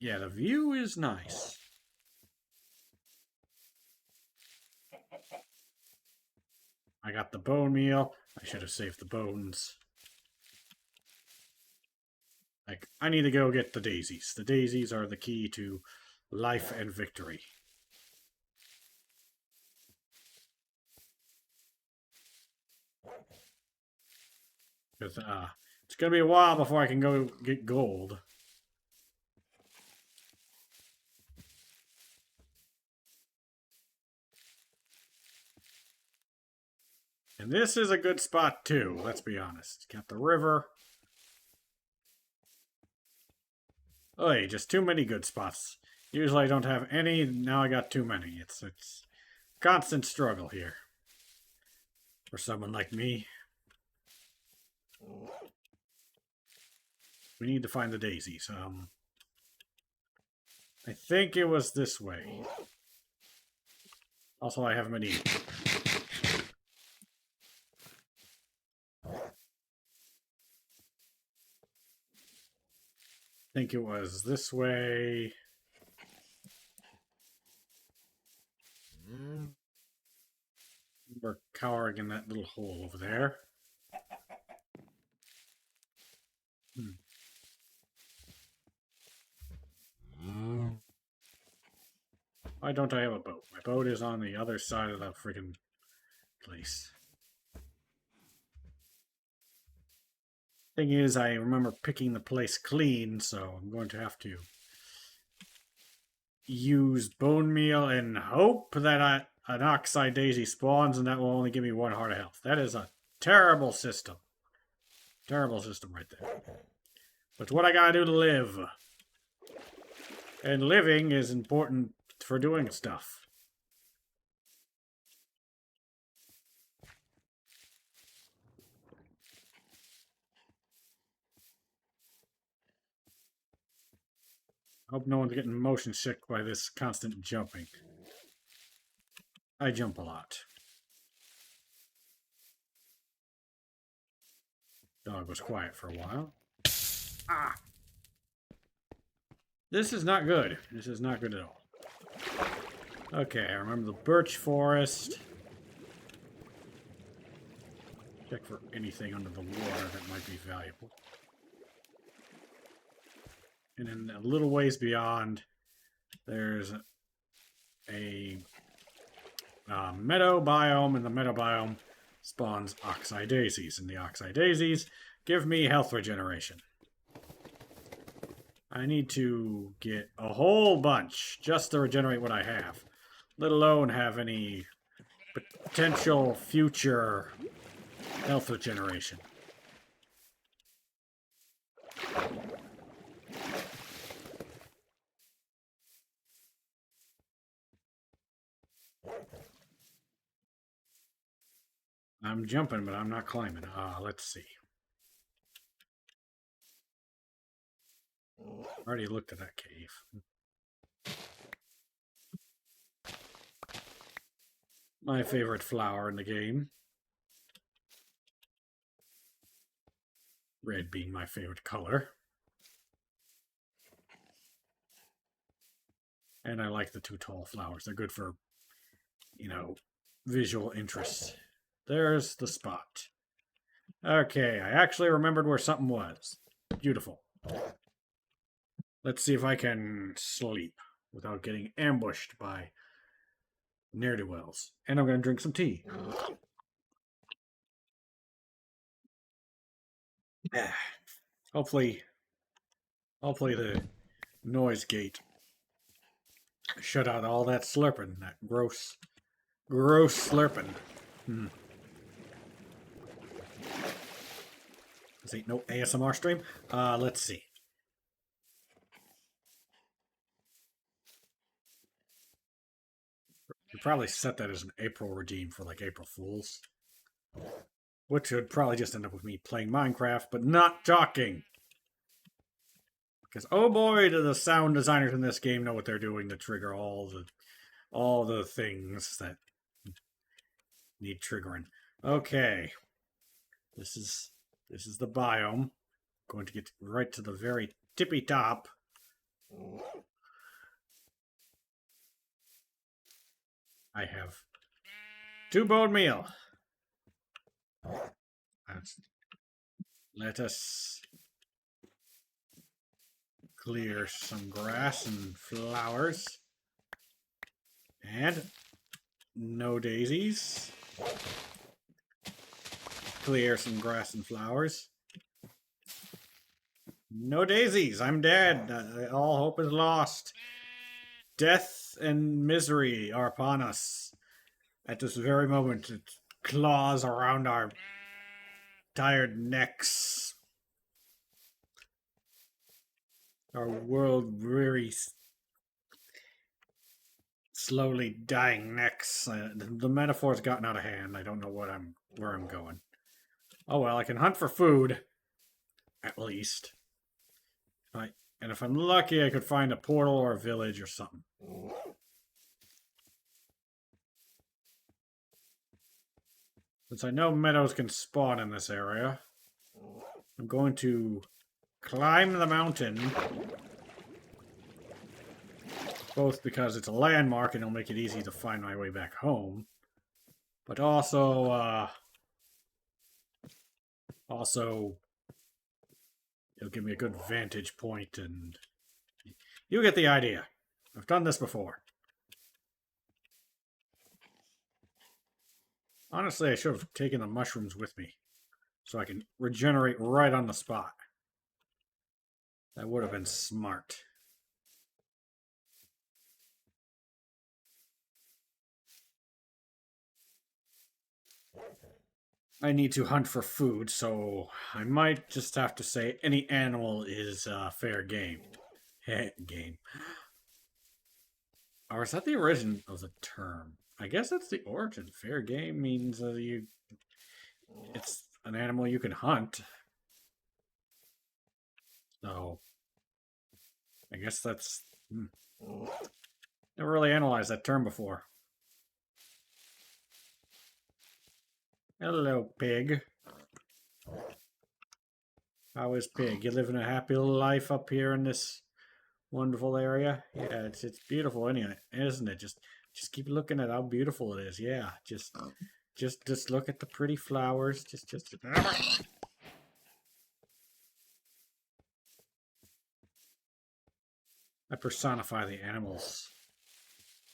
Yeah, the view is nice. I got the bone meal. I should have saved the bones. Like, I need to go get the daisies. The daisies are the key to life and victory. Because it's going to be a while before I can go get gold. And this is a good spot too, let's be honest. Got the river. Oh, just too many good spots. Usually I don't have any, now I got too many. It's constant struggle here. For someone like me. We need to find the daisies. I think it was this way. Also, I have many. I think it was this way. We're cowering in that little hole over there. Why don't I have a boat? My boat is on the other side of the freaking place. Thing is, I remember picking the place clean, so I'm going to have to use bone meal and hope that an oxeye daisy spawns, and that will only give me 1 heart of health. That is a terrible system. Terrible system right there. But it's what I gotta do to live. And living is important for doing stuff. I hope no one's getting motion sick by this constant jumping. I jump a lot. Dog was quiet for a while. Ah! This is not good. This is not good at all. Okay, I remember the birch forest. Check for anything under the water that might be valuable. And then a little ways beyond, there's a meadow biome, and the meadow biome spawns oxeye daisies, and the oxeye daisies give me health regeneration. I need to get a whole bunch just to regenerate what I have, let alone have any potential future Health regeneration. I'm jumping, but I'm not climbing. Let's see. Already looked at that cave. My favorite flower in the game. Red being my favorite color. And I like the two tall flowers. They're good for, visual interest. There's the spot. Okay, I actually remembered where something was. Beautiful. Let's see if I can sleep without getting ambushed by ne'er-do-wells. And I'm going to drink some tea. Hopefully the noise gate shut out all that slurping, that gross slurping. This ain't no ASMR stream. Let's see. You probably set that as an April redeem for like April Fools. Which would probably just end up with me playing Minecraft, but not talking. Because oh boy, do the sound designers in this game know what they're doing to trigger all the things that need triggering. Okay. This is the biome. Going to get right to the very tippy top. I have 2 bone meal. Let us clear some grass and flowers. And no daisies. Clear some grass and flowers. No daisies. I'm dead. All hope is lost. Death and misery are upon us. At this very moment, it claws around our tired necks. Our world weary, slowly dying necks. The metaphor's gotten out of hand. I don't know where I'm going. Oh well, I can hunt for food, at least. And if I'm lucky, I could find a portal or a village or something. Since I know meadows can spawn in this area, I'm going to climb the mountain. Both because it's a landmark and it'll make it easy to find my way back home. But also, it'll give me a good vantage point, and you get the idea. I've done this before. Honestly, I should have taken the mushrooms with me so I can regenerate right on the spot. That would have been smart. I need to hunt for food, so I might just have to say any animal is fair game. Game. Or is that the origin of the term? I guess that's the origin. Fair game means it's an animal you can hunt. So, I guess that's... Never really analyzed that term before. Hello, pig. How is pig? You living a happy life up here in this wonderful area? Yeah, it's beautiful, isn't it? Just keep looking at how beautiful it is. Yeah, just look at the pretty flowers. Just. I personify the animals.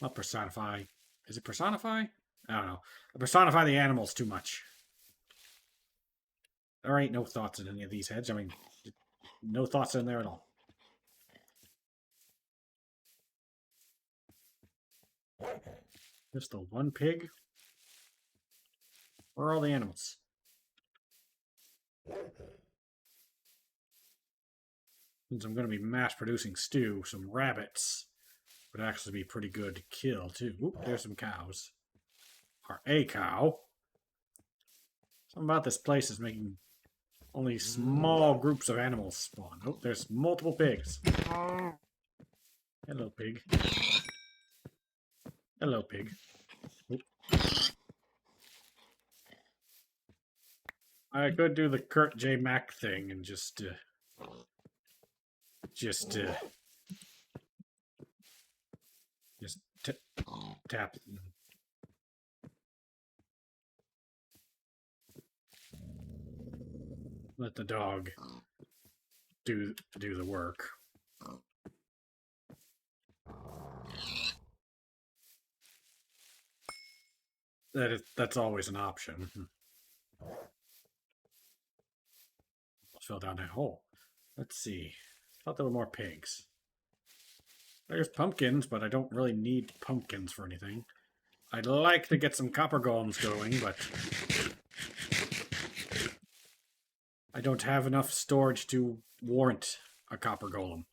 Not personify. Is it personify? I don't know. I personify the animals too much. There ain't no thoughts in any of these heads. I mean, no thoughts in there at all. Just the one pig? Where are all the animals? Since I'm going to be mass producing stew, some rabbits would actually be pretty good to kill, too. Oop, there's some cows. Or a cow. Something about this place is making only small groups of animals spawn. Oh, there's multiple pigs. Hello, pig. Hello, pig. Oop. I could do the Kurt J. Mack thing and just tap. Let the dog do the work. That's always an option. Fell down that hole. Let's see. I thought there were more pigs. There's pumpkins, but I don't really need pumpkins for anything. I'd like to get some copper golems going, but I don't have enough storage to warrant a copper golem.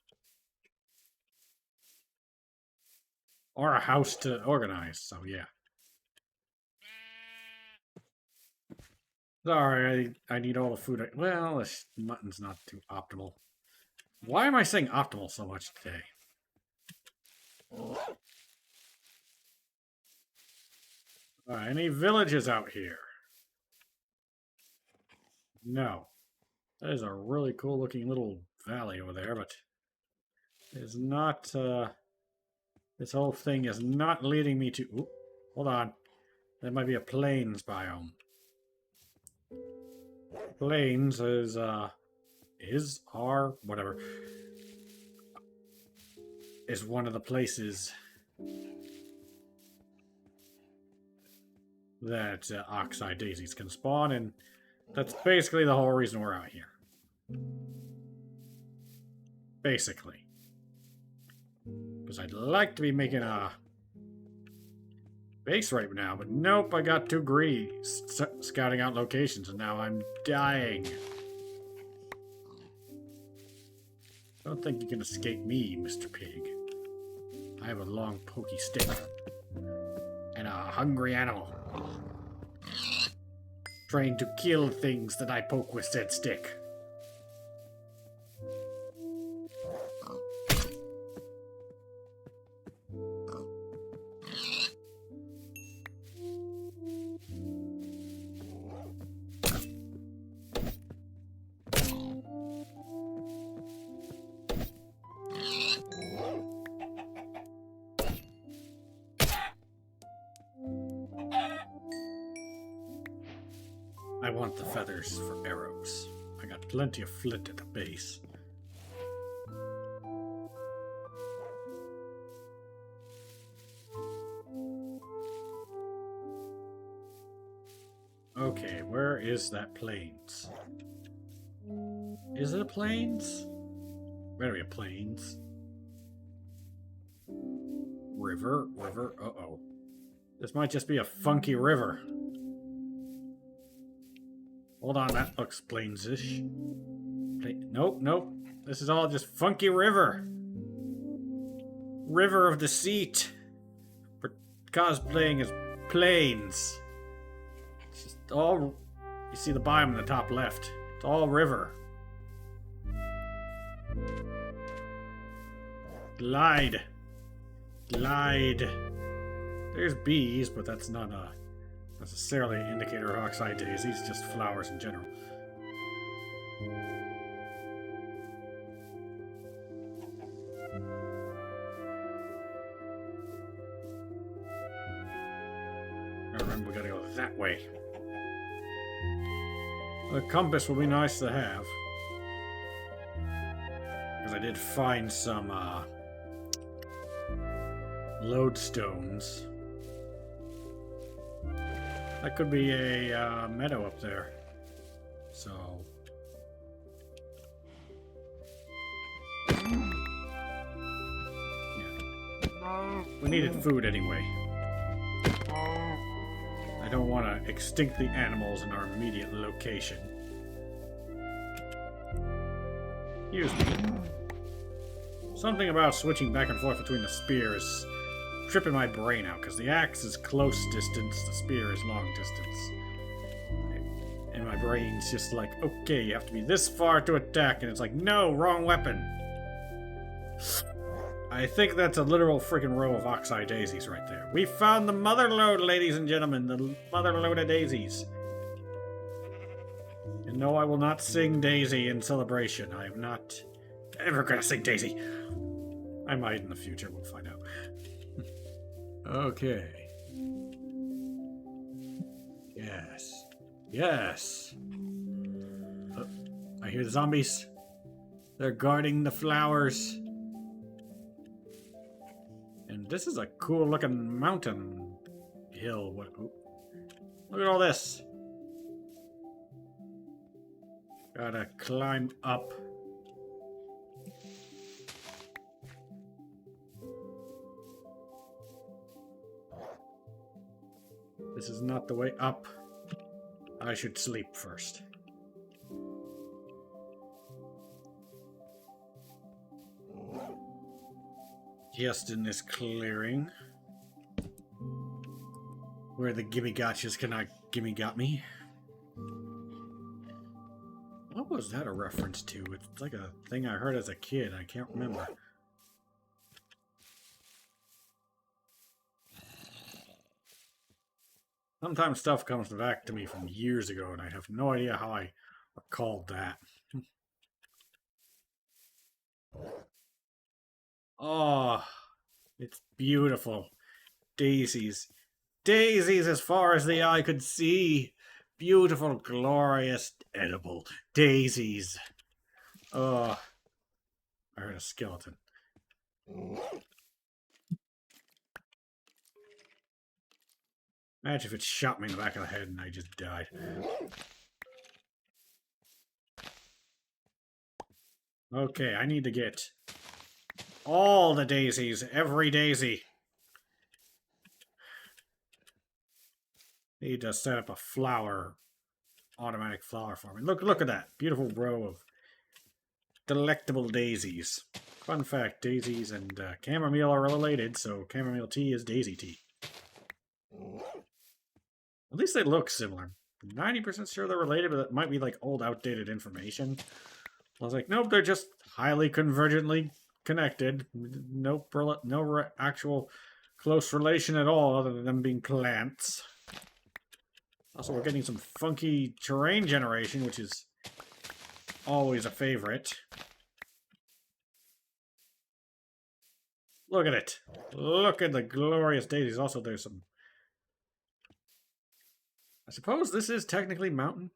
Or a house to organize, so yeah. Sorry, I need all the food. Well, this mutton's not too optimal. Why am I saying optimal so much today? Alright, any villages out here? No. That is a really cool looking little valley over there, but it's not, this whole thing is not leading me to... Ooh, hold on. That might be a plains biome. Plains is one of the places that oxeye daisies can spawn, and that's basically the whole reason we're out here. Basically. Because I'd like to be making a base right now, but nope, I got too greedy scouting out locations, and now I'm dying. Don't think you can escape me, Mr. Pig. I have a long, pokey stick. And a hungry animal. Trained to kill things that I poke with said stick. I want the feathers for arrows. I got plenty of flint at the base. Okay, where is that plains? Is it a plains? Better be a plains. River, uh-oh. This might just be a funky river. Hold on, that looks plains-ish. Nope. This is all just funky river. River of deceit. For cosplaying as plains. It's just all... You see the biome in the top left. It's all river. Glide. There's bees, but that's not necessarily an indicator of oxeye daisies, just flowers in general. I remember we gotta go that way. The compass will be nice to have. Because I did find some lodestones. That could be a meadow up there. So... yeah. We needed food anyway. I don't want to extinct the animals in our immediate location. Excuse me. Something about switching back and forth between the spears tripping my brain out, because the axe is close distance, the spear is long distance. And my brain's just like, okay, you have to be this far to attack, and it's like, no, wrong weapon. I think that's a literal freaking row of oxeye daisies right there. We found the mother lode, ladies and gentlemen, the mother lode of daisies. And no, I will not sing Daisy in celebration. I am not ever gonna sing Daisy. I might in the future, we'll find out. Okay. Yes. Yes. Oh, I hear the zombies. They're guarding the flowers. And this is a cool looking mountain hill. What? Oh. Look at all this. Gotta climb up. This is not the way up. I should sleep first. Just in this clearing. Where the gimme gotchas cannot gimme got me. What was that a reference to? It's like a thing I heard as a kid. I can't remember. Sometimes stuff comes back to me from years ago, and I have no idea how I recalled that. Oh, it's beautiful. Daisies. Daisies as far as the eye could see. Beautiful, glorious, edible daisies. Oh, I heard a skeleton. Imagine if it shot me in the back of the head and I just died. Okay, I need to get all the daisies, every daisy. Need to set up a flower, automatic flower farming. Look at that beautiful row of delectable daisies. Fun fact: daisies and chamomile are related, so chamomile tea is daisy tea. At least they look similar. 90% sure they're related, but that might be like old, outdated information. I was like, nope, they're just highly convergently connected. No actual close relation at all, other than them being plants. Also, we're getting some funky terrain generation, which is always a favorite. Look at it. Look at the glorious daisies. Also, there's some... I suppose this is technically mountain.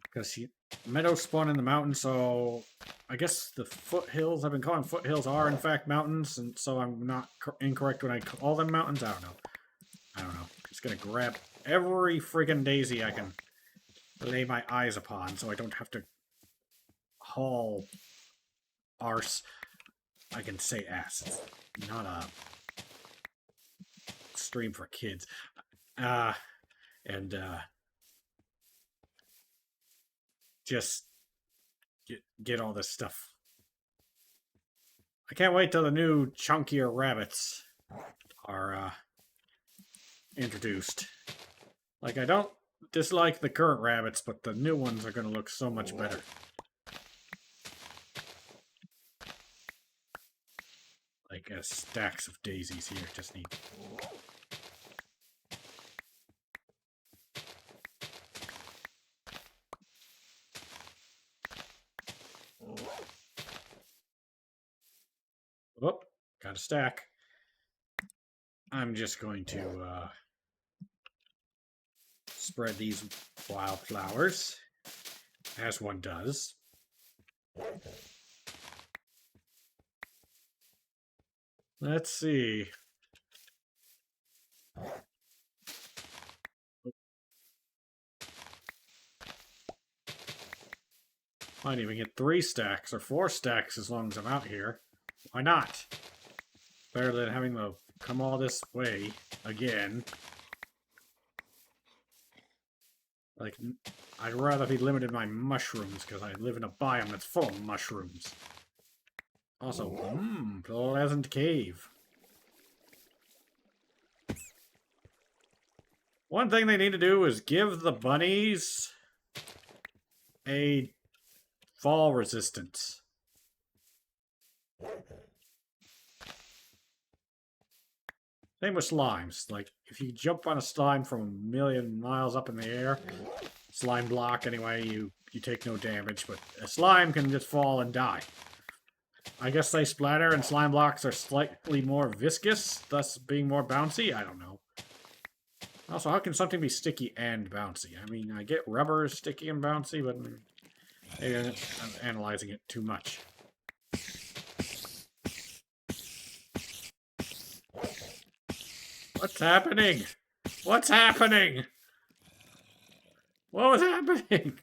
Because meadows spawn in the mountain, so I guess the foothills, I've been calling foothills, are in fact mountains, and so I'm not incorrect when I call them mountains. I don't know. Just gonna grab every friggin' daisy I can lay my eyes upon, so I don't have to haul arse. I can say ass. It's not a stream for kids. Just get all this stuff. I can't wait till the new chunkier rabbits are introduced. Like, I don't dislike the current rabbits, but the new ones are going to look so much better. Like, stacks of daisies here. Just need... Oh, got a stack. I'm just going to spread these wildflowers, as one does. Let's see. Might even get 3 stacks or 4 stacks as long as I'm out here. Why not? Better than having to come all this way again. Like, I'd rather be limited by mushrooms, because I live in a biome that's full of mushrooms. Also, pleasant cave. One thing they need to do is give the bunnies a fall resistance. Same with slimes. Like, if you jump on a slime from a million miles up in the air, slime block anyway, you take no damage, but a slime can just fall and die. I guess they splatter and slime blocks are slightly more viscous, thus being more bouncy? I don't know. Also, how can something be sticky and bouncy? I mean, I get rubber is sticky and bouncy, but maybe I'm analyzing it too much. What's happening? What's happening? What was happening?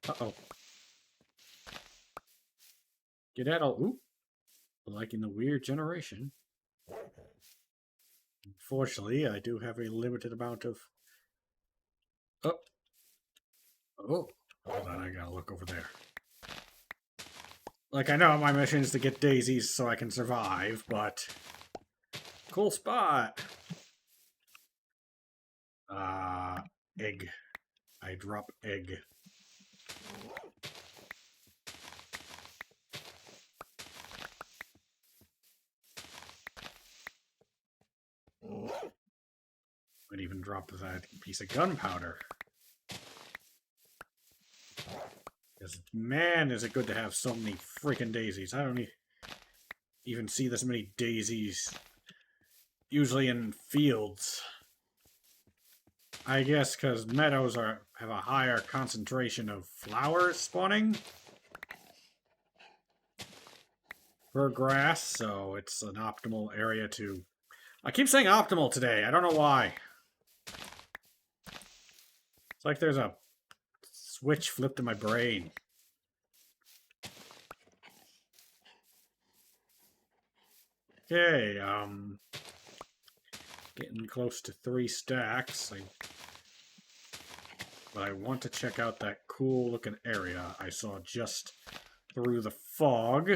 Uh-oh. Get out of... Ooh. Like in the weird generation. Unfortunately, I do have a limited amount of... Oh. Oh. Hold on, I gotta look over there. Like, I know my mission is to get daisies so I can survive, but... Cool spot! Egg. I drop egg. Might even drop that piece of gunpowder. Because, man, is it good to have so many freaking daisies. I don't even see this many daisies usually in fields. I guess because meadows have a higher concentration of flowers spawning for grass, so it's an optimal area to... I keep saying optimal today, I don't know why. It's like there's a switch flipped in my brain. Okay, getting close to 3 stacks. But I want to check out that cool looking area I saw just through the fog.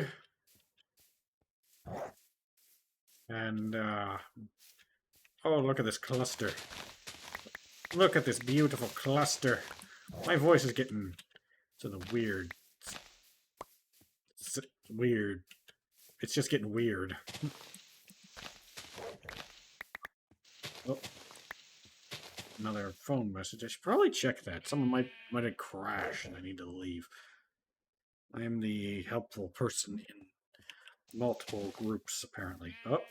And, oh, look at this cluster. Look at this beautiful cluster. My voice is getting to the weird. It's weird. It's just getting weird. Oh. Another phone message. I should probably check that. Someone might have crashed and I need to leave. I am the helpful person in multiple groups, apparently. Oh.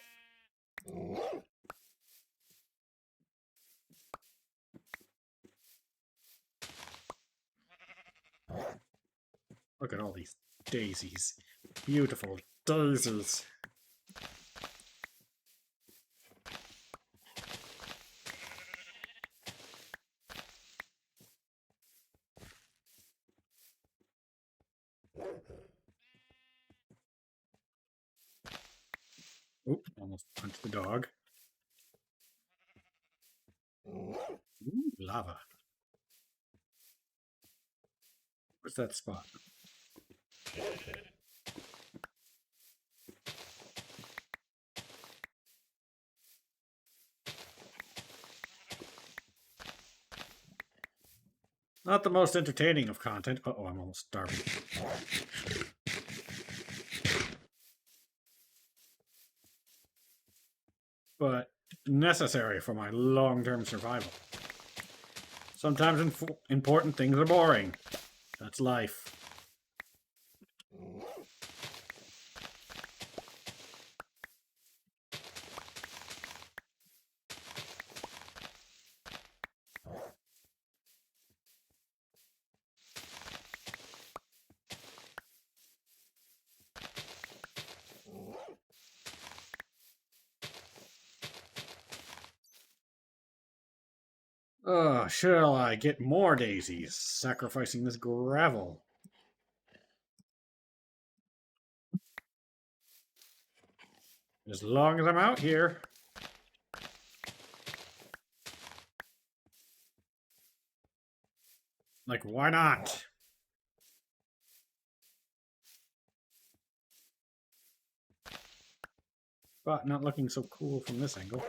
Look at all these daisies. Beautiful daisies. Oop, almost punched the dog. Ooh, lava. What's that spot? Not the most entertaining of content. Uh-oh, I'm almost starving. But necessary for my long-term survival. Sometimes important things are boring. That's life. Shall I get more daisies? Sacrificing this gravel. As long as I'm out here. Like, why not? But not looking so cool from this angle.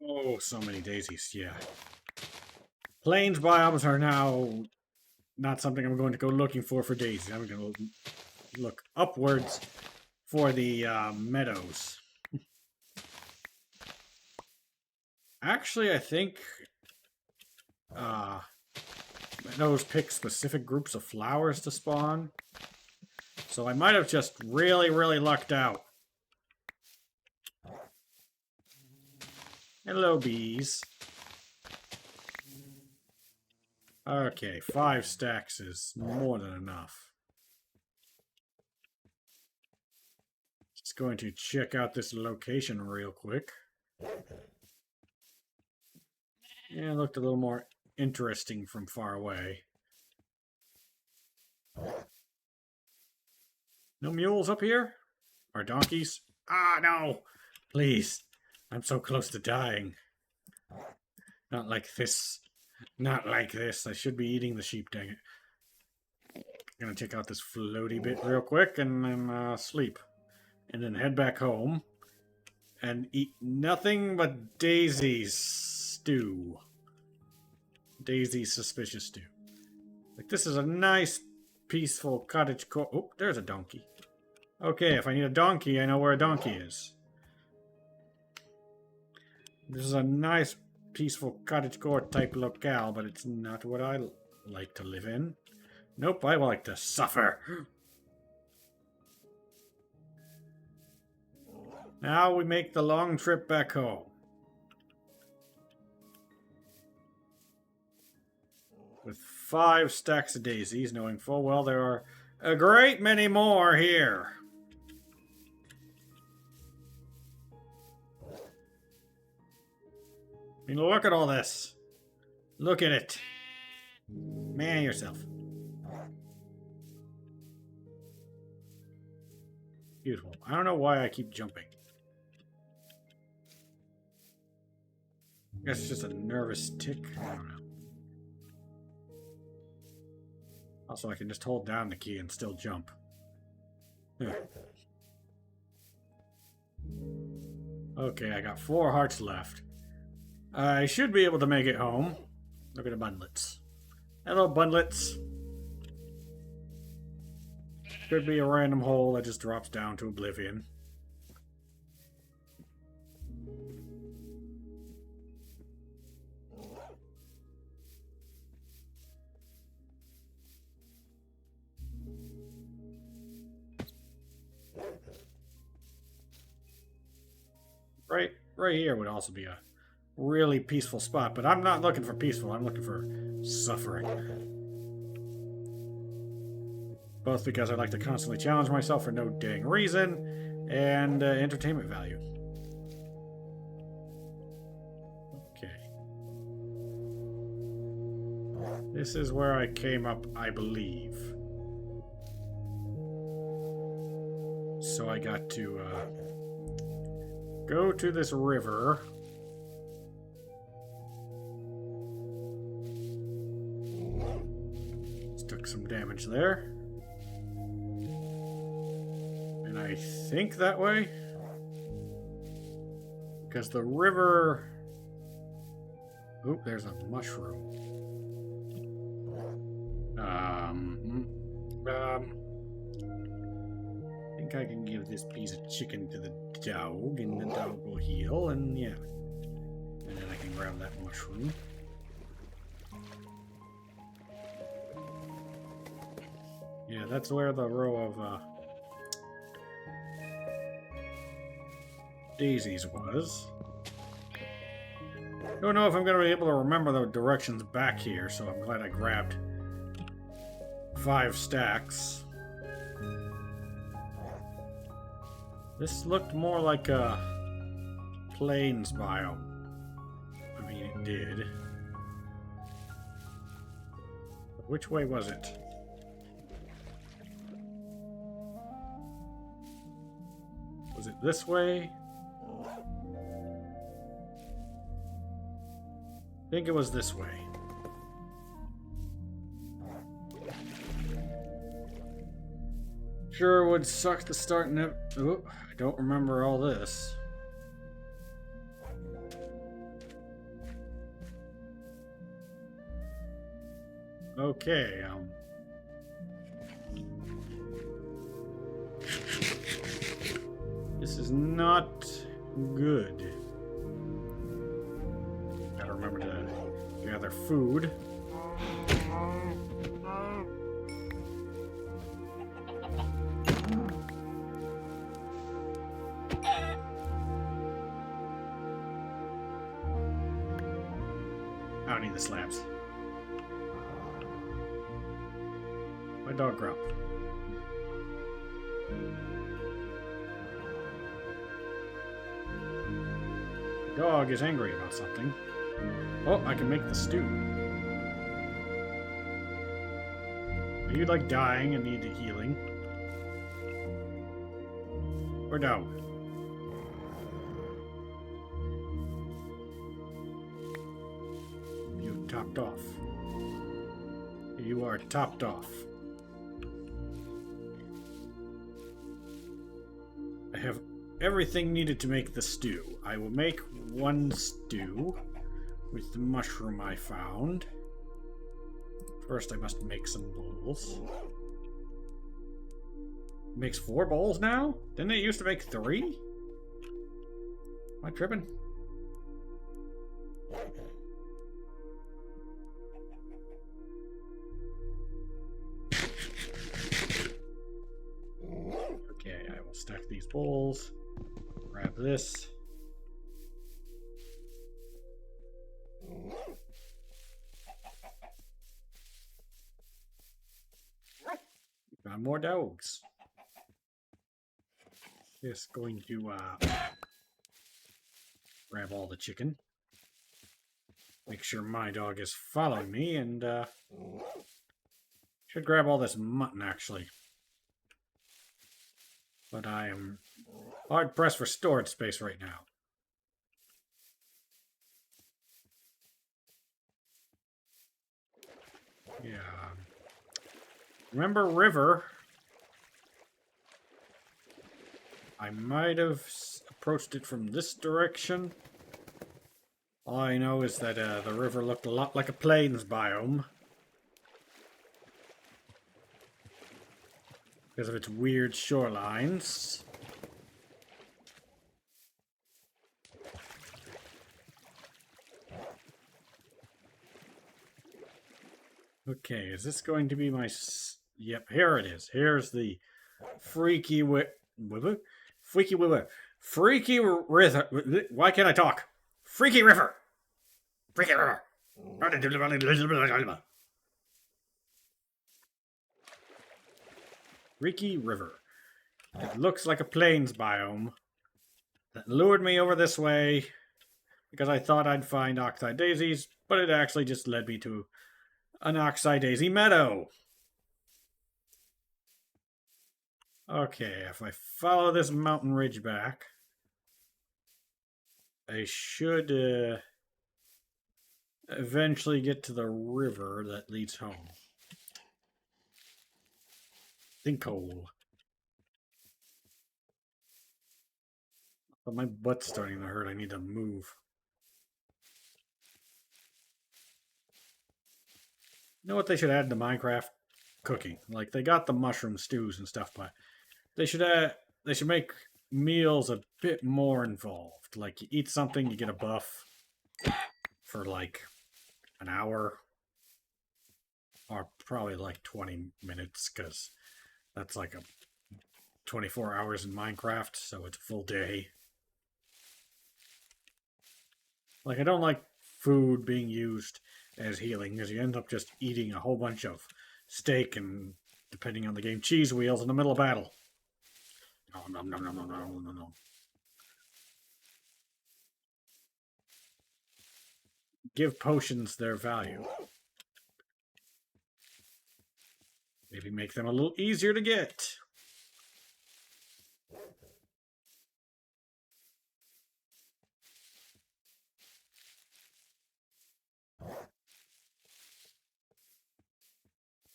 Oh, so many daisies, yeah. Plains biomes are now not something I'm going to go looking for daisies. I'm going to look upwards for the meadows. Actually, I think meadows pick specific groups of flowers to spawn. So I might have just really, really lucked out. Hello, bees. Okay, 5 stacks is more than enough. Just going to check out this location real quick. Yeah, it looked a little more interesting from far away. No mules up here? Or donkeys? Ah, no! Please. I'm so close to dying. Not like this. Not like this. I should be eating the sheep, dang it. I'm gonna check out this floaty bit real quick and then sleep. And then head back home. And eat nothing but Daisy's stew. Daisy's suspicious stew. Like, this is a nice, peaceful cottage core. Oh, there's a donkey. Okay, if I need a donkey, I know where a donkey is. This is a nice, peaceful cottagecore type locale, but it's not what I like to live in. Nope, I like to suffer. Now we make the long trip back home. With 5 stacks of daisies, knowing full well there are a great many more here. I mean, look at all this. Look at it. Man yourself. Beautiful. I don't know why I keep jumping. I guess it's just a nervous tick. I don't know. Also, I can just hold down the key and still jump. Okay, I got 4 hearts left. I should be able to make it home. Look at the bundlets. Hello, bundlets. Could be a random hole that just drops down to oblivion. Right here would also be a really peaceful spot, but I'm not looking for peaceful, I'm looking for suffering. Both because I like to constantly challenge myself for no dang reason, and entertainment value. Okay. This is where I came up, I believe. So I got to go to this river. Took some damage there. And I think that way. Because the river... Oop, there's a mushroom. I think I can give this piece of chicken to the dog, and the dog will heal, and yeah. And then I can grab that mushroom. Yeah, that's where the row of daisies was. Don't know if I'm going to be able to remember the directions back here, so I'm glad I grabbed 5 stacks. This looked more like a plains biome. I mean, it did. But which way was it? Was it this way? I think it was this way. Sure would suck to start I don't remember all this. Okay, this is not good. Gotta remember to gather food. I don't need the slabs. My dog growled. The dog is angry about something. Oh, I can make the stew. Are you like dying and need healing? Or no? You topped off. You are topped off. I have everything needed to make the stew. I will make one stew with the mushroom I found. First, I must make some bowls. It makes 4 bowls now? Didn't it used to make 3? Am I tripping? Okay, I will stack these bowls. Grab this. Got more dogs. Just going to grab all the chicken. Make sure my dog is following me, and should grab all this mutton actually. But I am hard pressed for storage space right now. Yeah. Remember River? I might have approached it from this direction. All I know is that the river looked a lot like a plains biome. Because of its weird shorelines. Okay, is this going to be my... Yep, here it is. Here's the freaky river. Freaky river. Why can't I talk? Freaky river. Freaky river. Freaky river. It looks like a plains biome that lured me over this way because I thought I'd find oxeye daisies, but it actually just led me to an oxeye daisy meadow. Okay, if I follow this mountain ridge back, I should eventually get to the river that leads home. Sinkhole. But my butt's starting to hurt. I need to move. You know what they should add to Minecraft? Cooking. Like, they got the mushroom stews and stuff, but they should make meals a bit more involved. Like, you eat something, you get a buff for like an hour, or probably like 20 minutes, because that's like a 24 hours in Minecraft, so it's a full day. Like, I don't like food being used as healing, because you end up just eating a whole bunch of steak and, depending on the game, cheese wheels in the middle of battle. No. give potions their value. Maybe make them a little easier to get.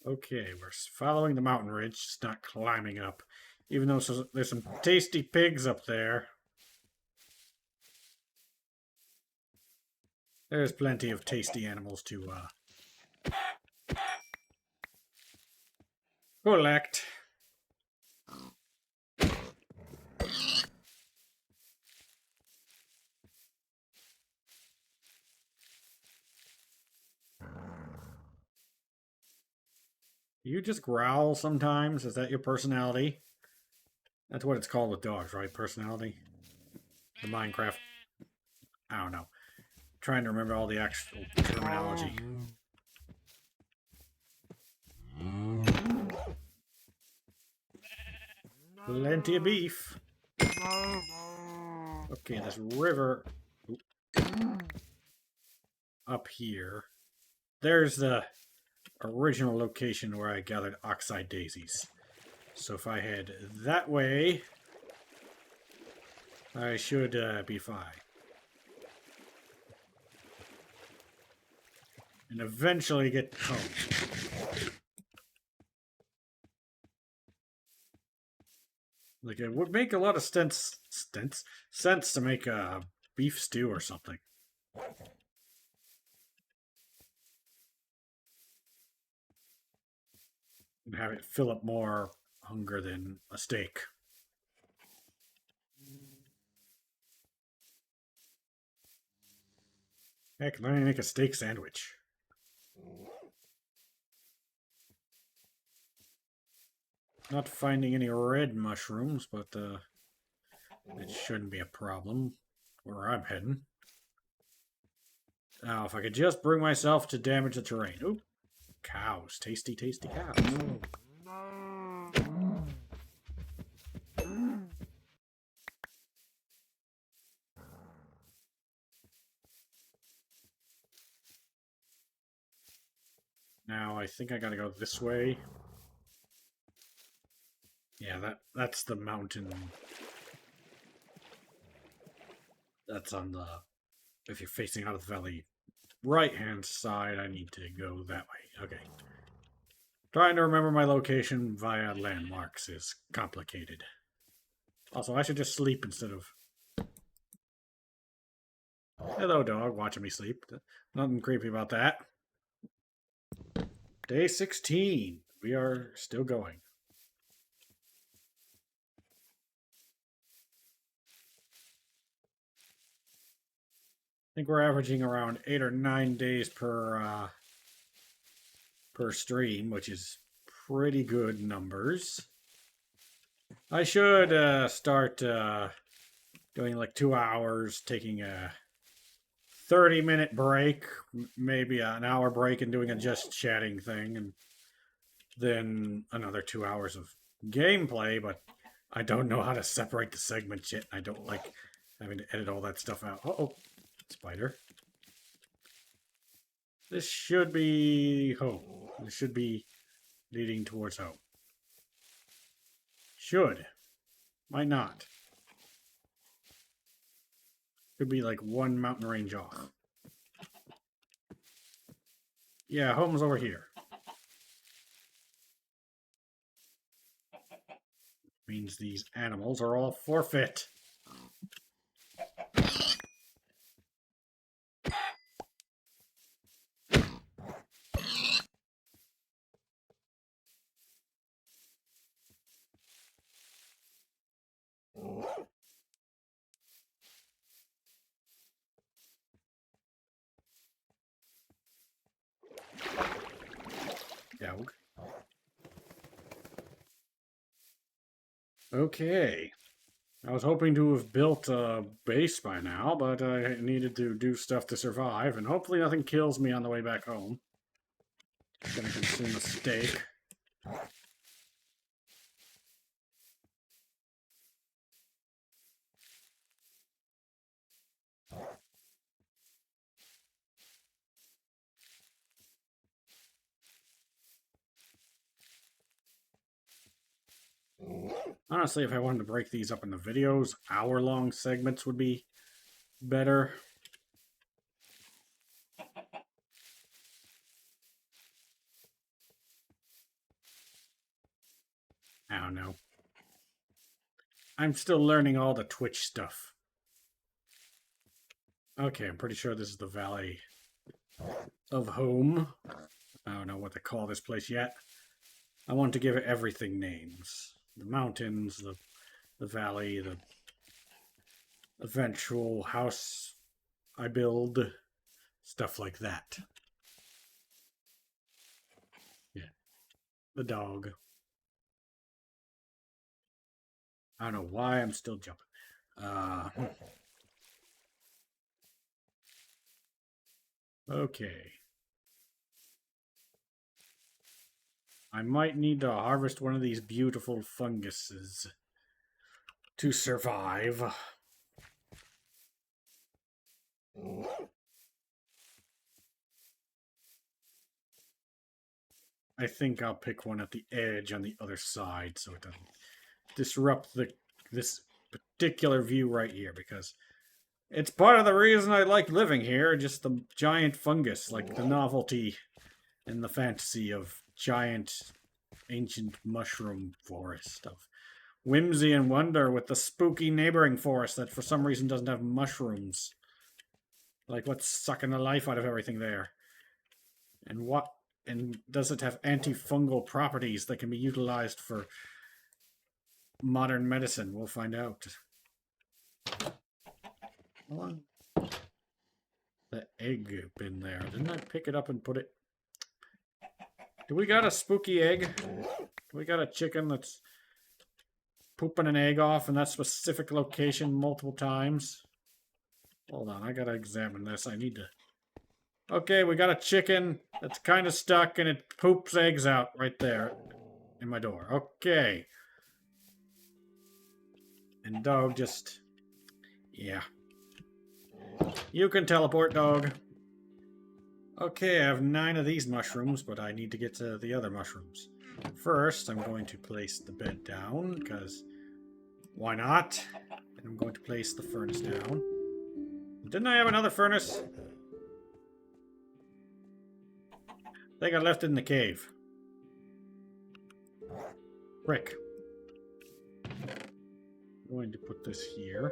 Okay, we're following the mountain ridge, just not climbing up. Even though there's some tasty pigs up there. There's plenty of tasty animals to collect. You just growl sometimes? Is that your personality? That's what it's called with dogs, right? Personality? The Minecraft. I don't know. Trying to remember all the actual terminology. Plenty of beef. Okay, this river up here. There's the original location where I gathered oxide daisies. So if I head that way, I should be fine. And eventually get home. Like, it would make a lot of sense to make a beef stew or something. And have it fill up more hunger than a steak. Heck, let me make a steak sandwich. Not finding any red mushrooms, but it shouldn't be a problem where I'm heading. Now, if I could just bring myself to damage the terrain. Ooh, cows. Tasty, tasty cows. Now, I think I gotta go this way. Yeah, that's the mountain. That's on the... If you're facing out of the valley right-hand side, I need to go that way. Okay. Trying to remember my location via landmarks is complicated. Also, I should just sleep instead of... Hello, dog, watching me sleep. Nothing creepy about that. Day 16. We are still going. I think we're averaging around 8 or 9 days per stream, which is pretty good numbers. I should start doing like 2 hours, taking a 30-minute break, maybe an hour break, and doing a just chatting thing, and then another 2 hours of gameplay. But I don't know how to separate the segments yet. I don't like having to edit all that stuff out. Uh-oh. Spider. This should be home. This should be leading towards home. Should. Might not. Could be like one mountain range off. Yeah, home's over here. Means these animals are all forfeit. Dog. Okay. I was hoping to have built a base by now, but I needed to do stuff to survive, and hopefully nothing kills me on the way back home. I'm gonna consume a steak. Honestly, if I wanted to break these up into videos, hour-long segments would be better. I don't know. I'm still learning all the Twitch stuff. Okay, I'm pretty sure this is the Valley of Home. I don't know what to call this place yet. I want to give everything names. The mountains, the valley, the eventual house I build, stuff like that. Yeah. The dog. I don't know why I'm still jumping. Okay. I might need to harvest one of these beautiful funguses to survive. I think I'll pick one at the edge on the other side so it doesn't disrupt this particular view right here, because it's part of the reason I like living here, just the giant fungus, like the novelty and the fantasy of giant ancient mushroom forest of whimsy and wonder with the spooky neighboring forest that for some reason doesn't have mushrooms. Like, what's sucking the life out of everything there? And does it have antifungal properties that can be utilized for modern medicine? We'll find out. The egg in there. Didn't I pick it up and put it? Do we got a spooky egg? Do we got a chicken that's pooping an egg off in that specific location multiple times? Hold on, I gotta examine this. I need to... Okay, we got a chicken that's kind of stuck and it poops eggs out right there in my door. Okay. And dog just... Yeah. You can teleport, dog. Okay, I have 9 of these mushrooms, but I need to get to the other mushrooms. First, I'm going to place the bed down, because why not? And I'm going to place the furnace down. Didn't I have another furnace? I think I left it in the cave. Frick. I'm going to put this here.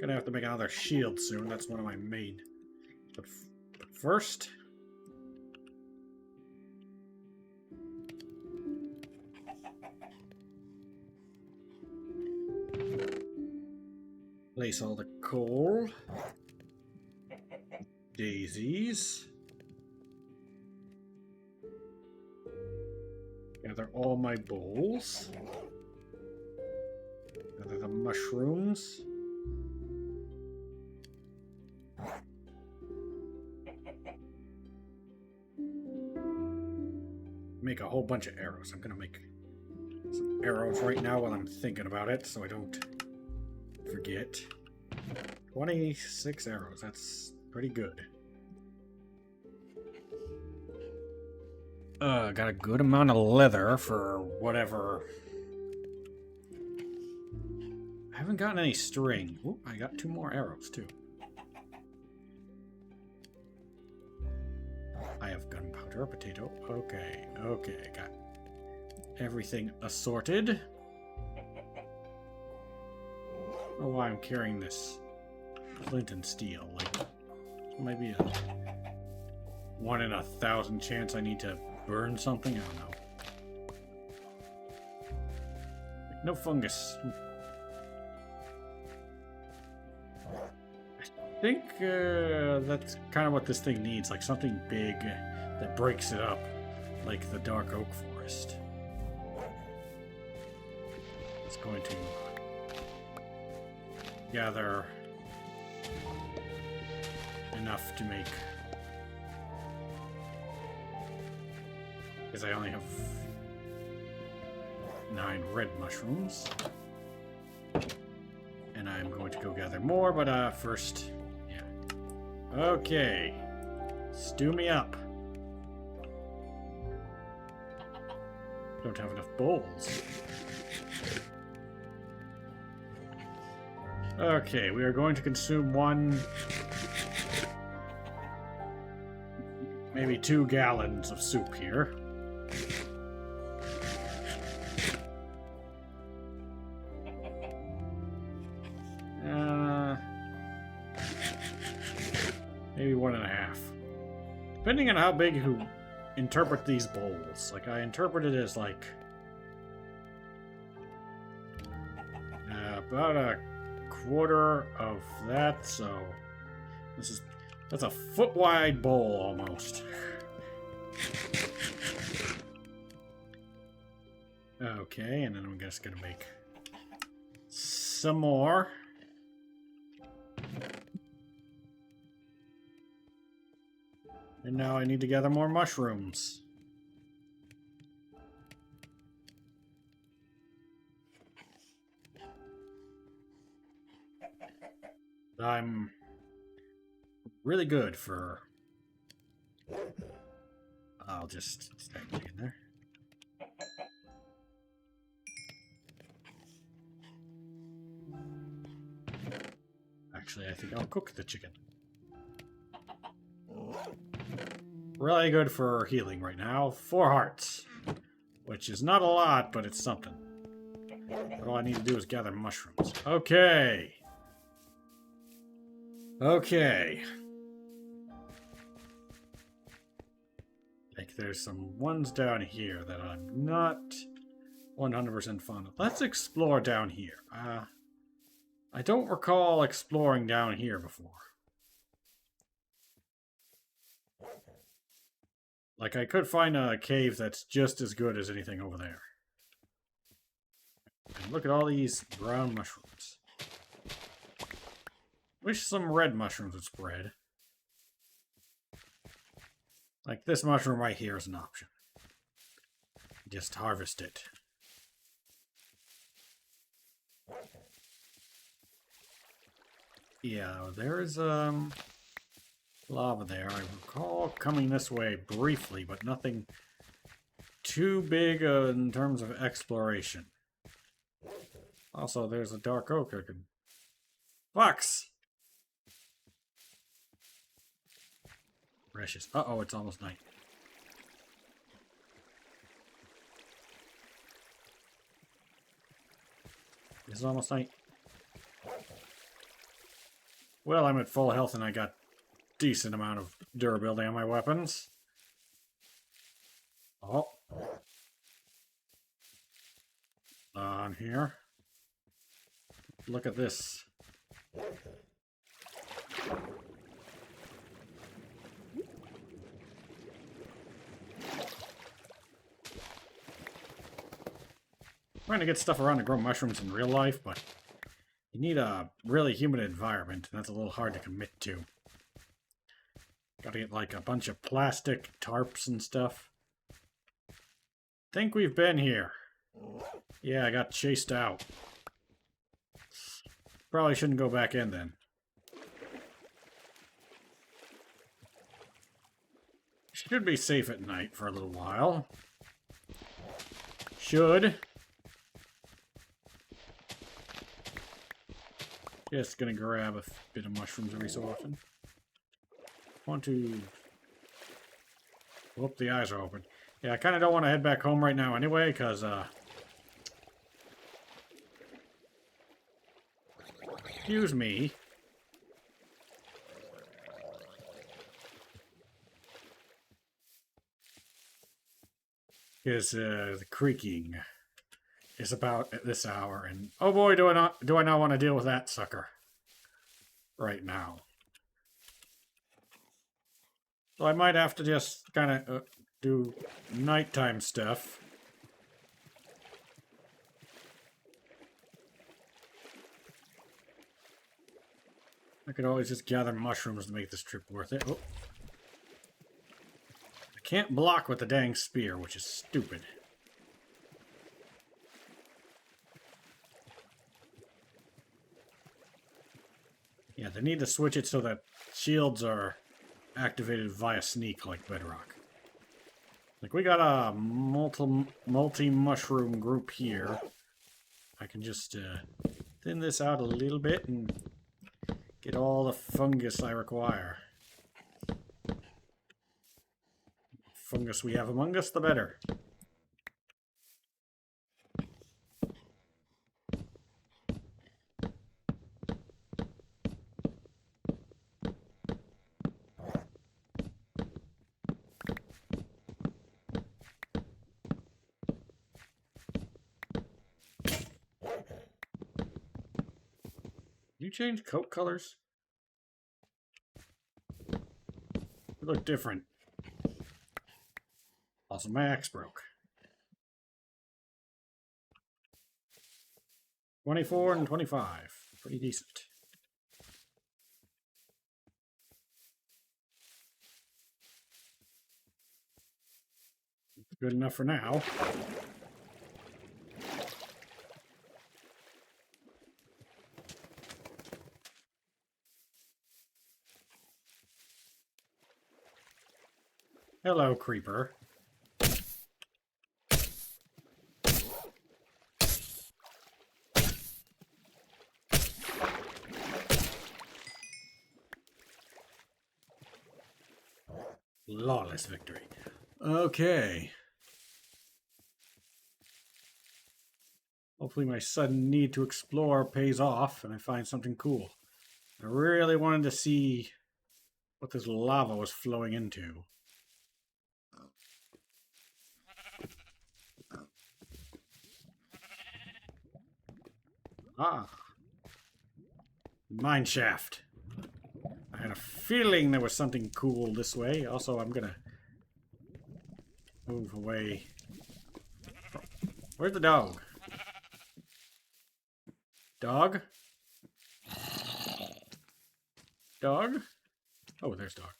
Gonna have to make another shield soon. That's one of my main. But first, place all the coal, daisies, gather all my bowls, gather the mushrooms. Make a whole bunch of arrows. I'm gonna make some arrows right now while I'm thinking about it so I don't forget. 26 arrows. That's pretty good. Got a good amount of leather for whatever. I haven't gotten any string. Ooh, I got 2 more arrows too. I have gunpowder, potato. Okay, okay, got everything assorted. Oh, why I'm carrying this flint and steel. Like, maybe a 1 in 1,000 chance I need to burn something? I don't know. Like, no fungus. I think that's kind of what this thing needs. Like something big that breaks it up. Like the dark oak forest. It's going to gather enough to make, because I only have 9 red mushrooms, and I'm going to go gather more, but first, yeah. Okay, stew me up. Don't have enough bowls. Okay, we are going to consume one, maybe 2 gallons of soup here. Maybe 1.5. Depending on how big you interpret these bowls. Like, I interpret it as, like, about a quarter of that, so that's a foot-wide bowl, almost. Okay, and then I'm just gonna make some more. And now I need to gather more mushrooms. I'm really good for... I'll just start in there. Actually, I think I'll cook the chicken. Really good for healing right now. 4 hearts. Which is not a lot, but it's something. All I need to do is gather mushrooms. Okay. Okay. Like, there's some ones down here that I'm not 100% fond of. Let's explore down here. I don't recall exploring down here before. Like, I could find a cave that's just as good as anything over there. And look at all these brown mushrooms. Wish some red mushrooms would spread. Like, this mushroom right here is an option. Just harvest it. Yeah, there's, lava there. I recall coming this way briefly, but nothing too big in terms of exploration. Also, there's a dark oak I could... Fox! Precious. Uh-oh, it's almost night. It's almost night. Well, I'm at full health and I got decent amount of durability on my weapons. Oh. On here. Look at this. Trying to get stuff around to grow mushrooms in real life, but you need a really humid environment, and that's a little hard to commit to. Gotta get like a bunch of plastic tarps and stuff. Think we've been here. Yeah, I got chased out. Probably shouldn't go back in then. Should be safe at night for a little while. Should. Just gonna grab a bit of mushrooms every so often. Want to... Whoop, the eyes are open. Yeah, I kind of don't want to head back home right now anyway, because, excuse me. Because, the creaking is about at this hour, and oh boy, do I not want to deal with that sucker right now. So I might have to just kind of do nighttime stuff. I could always just gather mushrooms to make this trip worth it. Oh. I can't block with the dang spear, which is stupid. Yeah, they need to switch it so that shields are activated via sneak like Bedrock. Like, we got a multi-mushroom group here. I can just thin this out a little bit and get all the fungus I require. Fungus we have among us, the better. You change coat colors? They look different. Also, my axe broke. 24 and 25. Pretty decent. Good enough for now. Hello, creeper. Flawless victory. Okay. Hopefully my sudden need to explore pays off and I find something cool. I really wanted to see what this lava was flowing into. Ah. Mine shaft. I had a feeling there was something cool this way. Also, I'm gonna move away. Where's the dog? Dog? Dog? Oh, there's dog.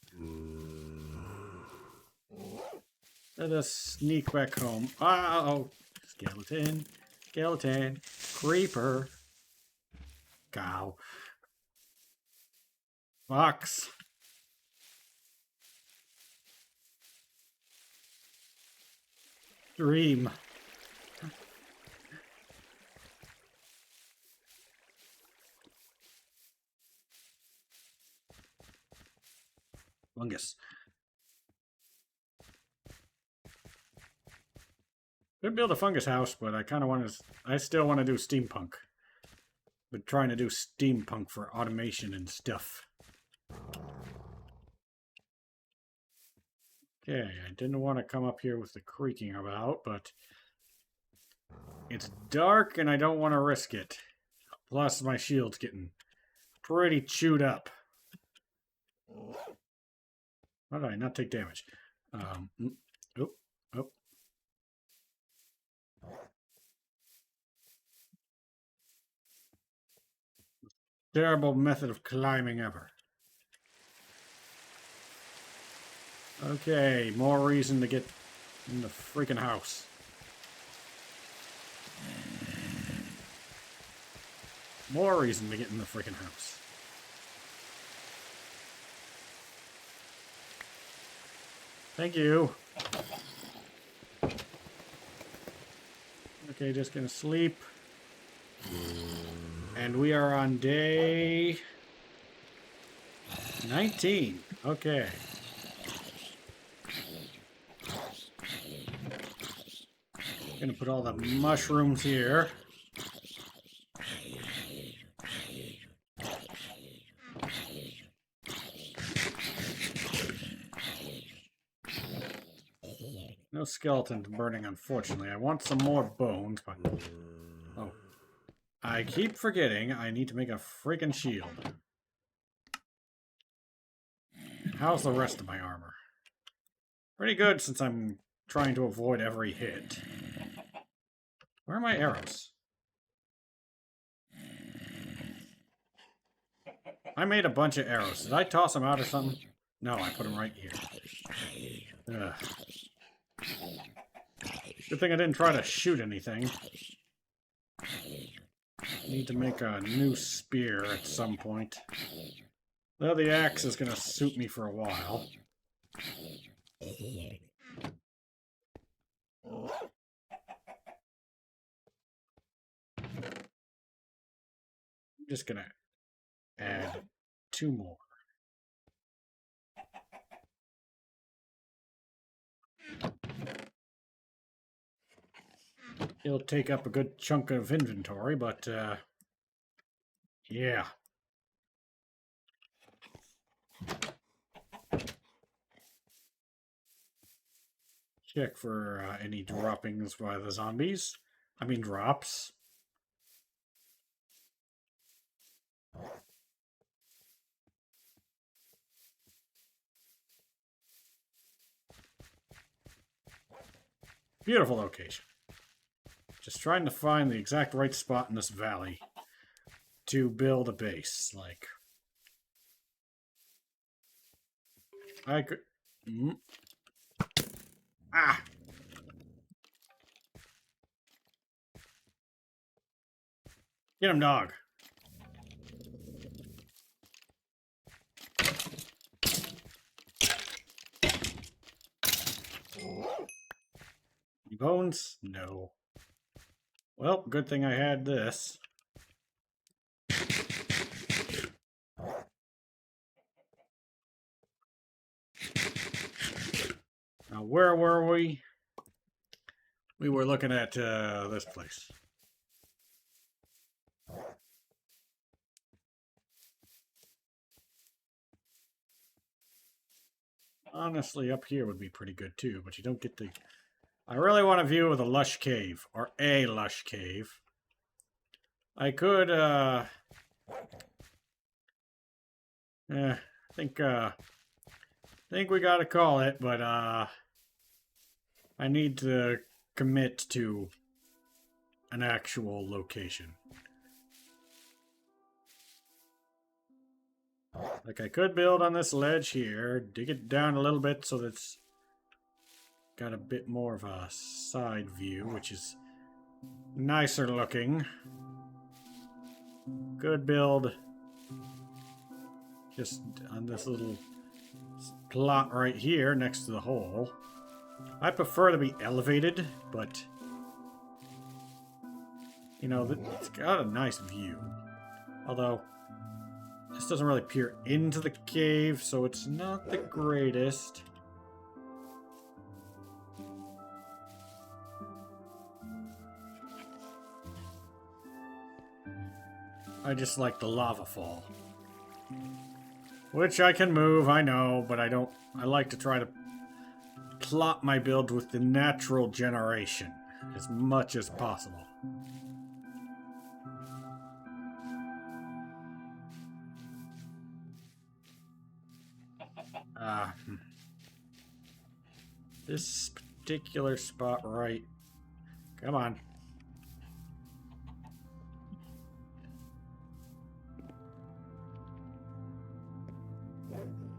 Let us sneak back home. Oh, skeleton. Skeleton. Creeper. Cow. Fox. Dream. Fungus. Could build a fungus house, but I kind of want to. I still want to do steampunk. But trying to do steampunk for automation and stuff. Okay, I didn't want to come up here with the creaking about, but it's dark and I don't want to risk it. Plus, my shield's getting pretty chewed up. How did I not take damage? Oh. Terrible method of climbing ever. Okay, more reason to get in the freaking house. More reason to get in the freaking house. Thank you. Okay, just gonna sleep. And we are on day 19. Okay. Gonna put all the mushrooms here. No skeletons burning, unfortunately. I want some more bones, but... Oh. I keep forgetting I need to make a freaking shield. How's the rest of my armor? Pretty good, since I'm trying to avoid every hit. Where are my arrows? I made a bunch of arrows. Did I toss them out or something? No, I put them right here. Ugh. Good thing I didn't try to shoot anything. Need to make a new spear at some point. Though the axe is going to suit me for a while. just gonna add 2 more. It'll take up a good chunk of inventory, but yeah. Check for any droppings by the zombies. I mean drops. Beautiful location. Just trying to find the exact right spot in this valley to build a base. Like, I could... Ah! Get him, dog. Any bones? No. Well, good thing I had this. Now, where were we? We were looking at this place. Honestly, up here would be pretty good too, but you don't get the... I really want a view of the lush cave, or a lush cave. I could, I think we gotta call it, but, I need to commit to an actual location. Like, I could build on this ledge here, dig it down a little bit so that it's got a bit more of a side view, which is nicer looking. Could build just on this little plot right here next to the hole. I prefer to be elevated, but you know, it's got a nice view. Although this doesn't really peer into the cave, so it's not the greatest. I just like the lava fall. Which I can move, I know, but I don't... I like to try to plot my build with the natural generation as much as possible. This particular spot right... Come on.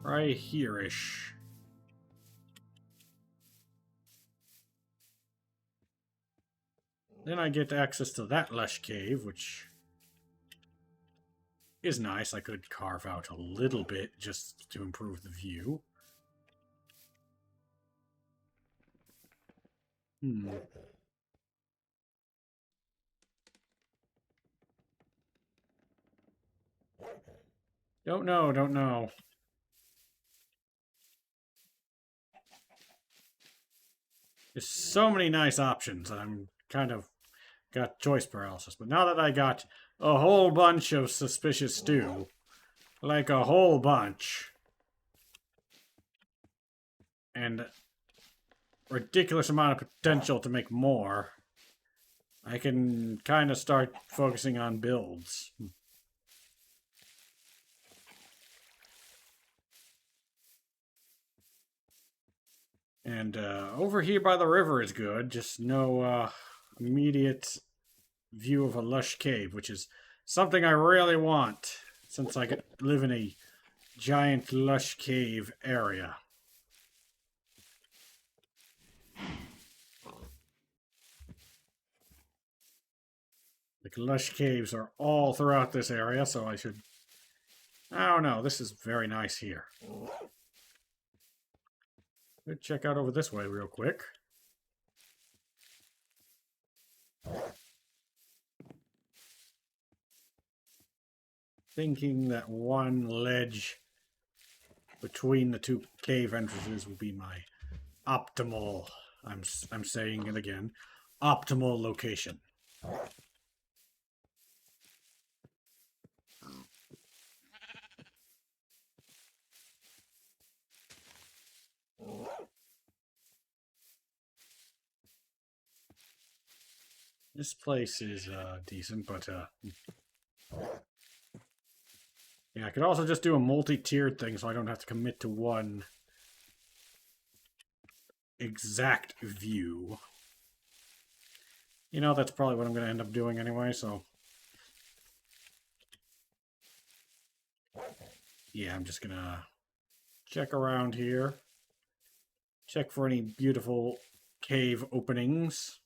Right here-ish. Then I get access to that lush cave, which is nice. I could carve out a little bit just to improve the view. Don't know. There's so many nice options, and I'm kind of got choice paralysis. But now that I got a whole bunch of suspicious stew, like a whole bunch, and ridiculous amount of potential to make more, I can kind of start focusing on builds. And over here by the river is good, just no immediate view of a lush cave, which is something I really want since I live in a giant lush cave area. Like, lush caves are all throughout this area, so I should... I don't know, this is very nice here. Let's check out over this way real quick. thinking that one ledge between the two cave entrances will be my optimal, I'm saying it again, optimal location. This place is decent, but yeah, I could also just do a multi-tiered thing so I don't have to commit to one exact view. You know, that's probably what I'm going to end up doing anyway, so... yeah, I'm just going to check around here. Check for any beautiful cave openings.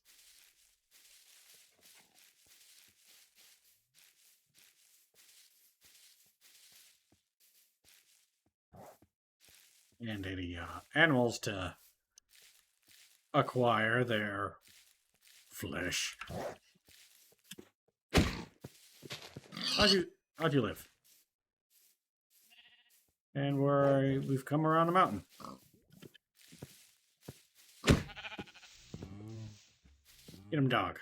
And any animals to acquire their flesh. How'd you live? And we've come around the mountain. Get him, dog.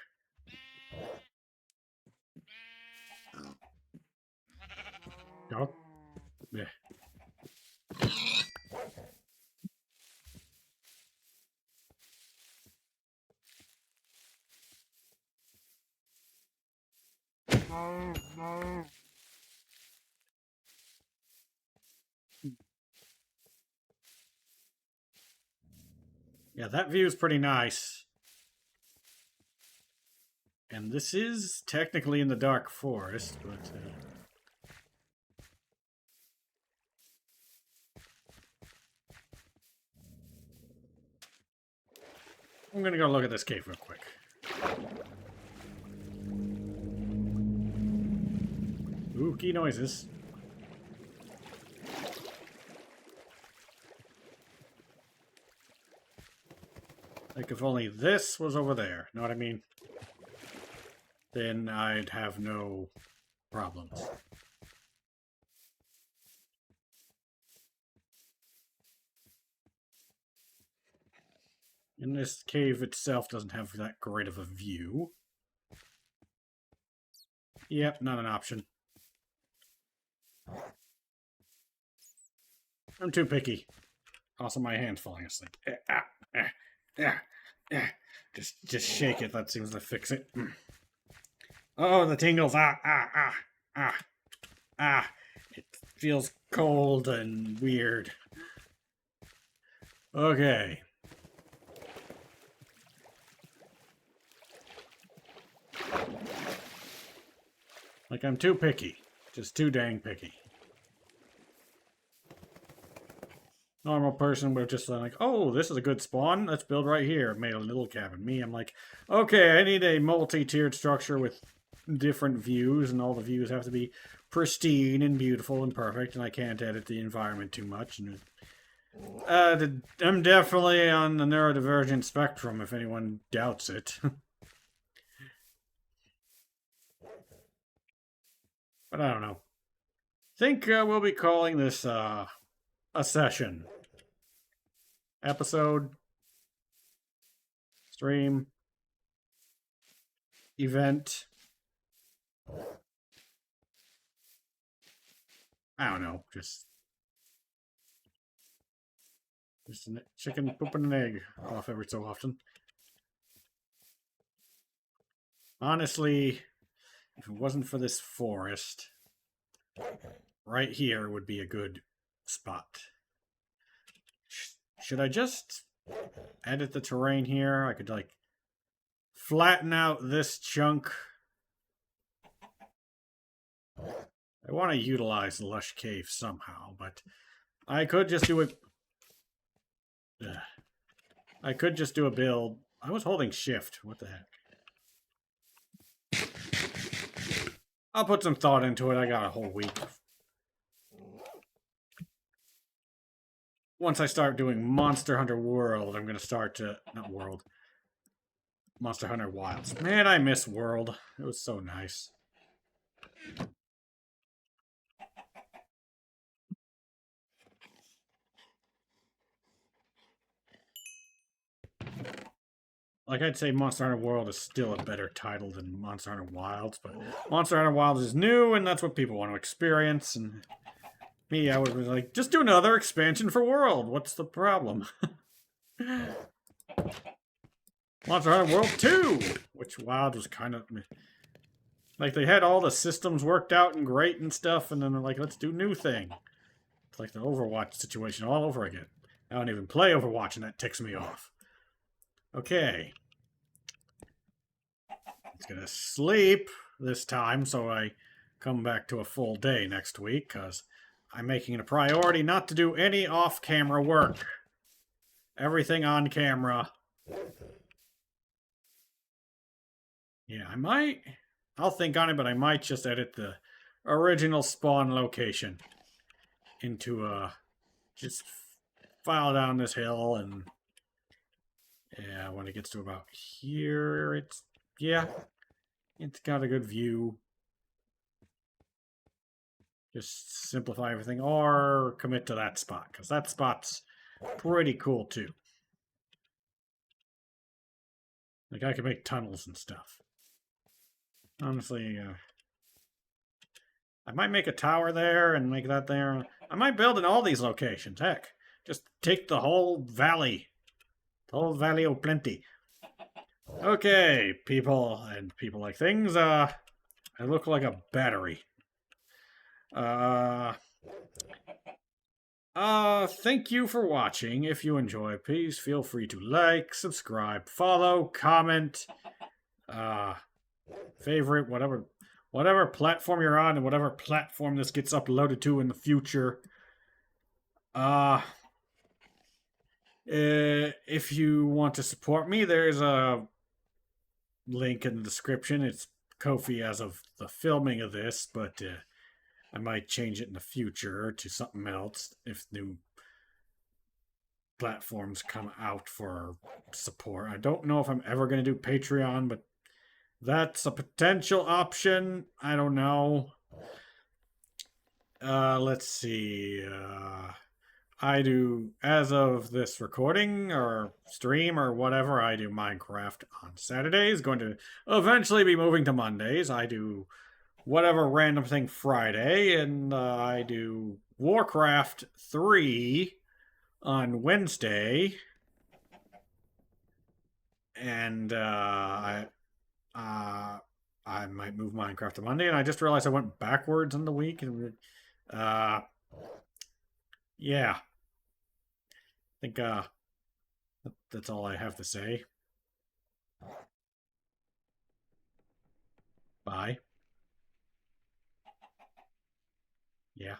Dog? Yeah. Yeah, that view is pretty nice. And this is technically in the dark forest, but... I'm gonna go look at this cave real quick. Spooky noises. Like if only this was over there, know what I mean? Then I'd have no problems. And this cave itself doesn't have that great of a view. Yep, not an option. I'm too picky. Also, my hand's falling asleep. Just shake it. That seems to fix it. Oh, the tingles. It feels cold and weird. Okay. Like, I'm too picky. Just too dang picky. Normal person would have just been like, oh, this is a good spawn. Let's build right here. Made a little cabin. Me, I'm like, okay, I need a multi-tiered structure with different views, and all the views have to be pristine and beautiful and perfect, and I can't edit the environment too much. And I'm definitely on the neurodivergent spectrum, if anyone doubts it. But I don't know. Think we'll be calling this a session. Episode. Stream. Event. I don't know. Just a chicken pooping an egg off every so often. Honestly, if it wasn't for this forest, right here would be a good spot. Should I just edit the terrain here? I could, like, flatten out this chunk. I want to utilize the lush cave somehow, but I could just do it. I could just do a build. I was holding shift. What the heck? I'll put some thought into it. I got a whole week. Once I start doing Monster Hunter World, I'm going to start to... not World. Monster Hunter Wilds. Man, I miss World. It was so nice. like I'd say Monster Hunter World is still a better title than Monster Hunter Wilds, but Monster Hunter Wilds is new, and that's what people want to experience, and me, I would be like, just do another expansion for World. What's the problem? Monster Hunter World 2, which Wild was kind of... Like, they had all the systems worked out and great and stuff, and then they're like, let's do new thing. It's like the Overwatch situation all over again. I don't even play Overwatch, and that ticks me off. Okay. It's gonna sleep this time, so I come back to a full day next week, because I'm making it a priority not to do any off-camera work. Everything on camera. Yeah, I'll think on it, but I might just edit the original spawn location into just file down this hill, and yeah, when it gets to about here, it's got a good view. Just simplify everything, or commit to that spot, because that spot's pretty cool too. Like, I can make tunnels and stuff. Honestly, I might make a tower there and make that there. I might build in all these locations. Heck, just take the whole valley. The whole Valley of Plenty. Okay, people and people like things. I look like a battery. Thank you for watching. If you enjoy, please feel free to like, subscribe, follow, comment, favorite, whatever platform you're on, and whatever platform this gets uploaded to in the future. If you want to support me, there's a link in the description. It's Ko-fi as of the filming of this, but I might change it in the future to something else if new platforms come out for support. I don't know if I'm ever going to do Patreon, but that's a potential option. I don't know. Let's see. I do, as of this recording or stream or whatever, I do Minecraft on Saturdays. Going to eventually be moving to Mondays. I do whatever random thing Friday, and I do Warcraft 3 on Wednesday. And I might move Minecraft to Monday, and I just realized I went backwards in the week. And yeah, I think that's all I have to say. Bye. Yeah.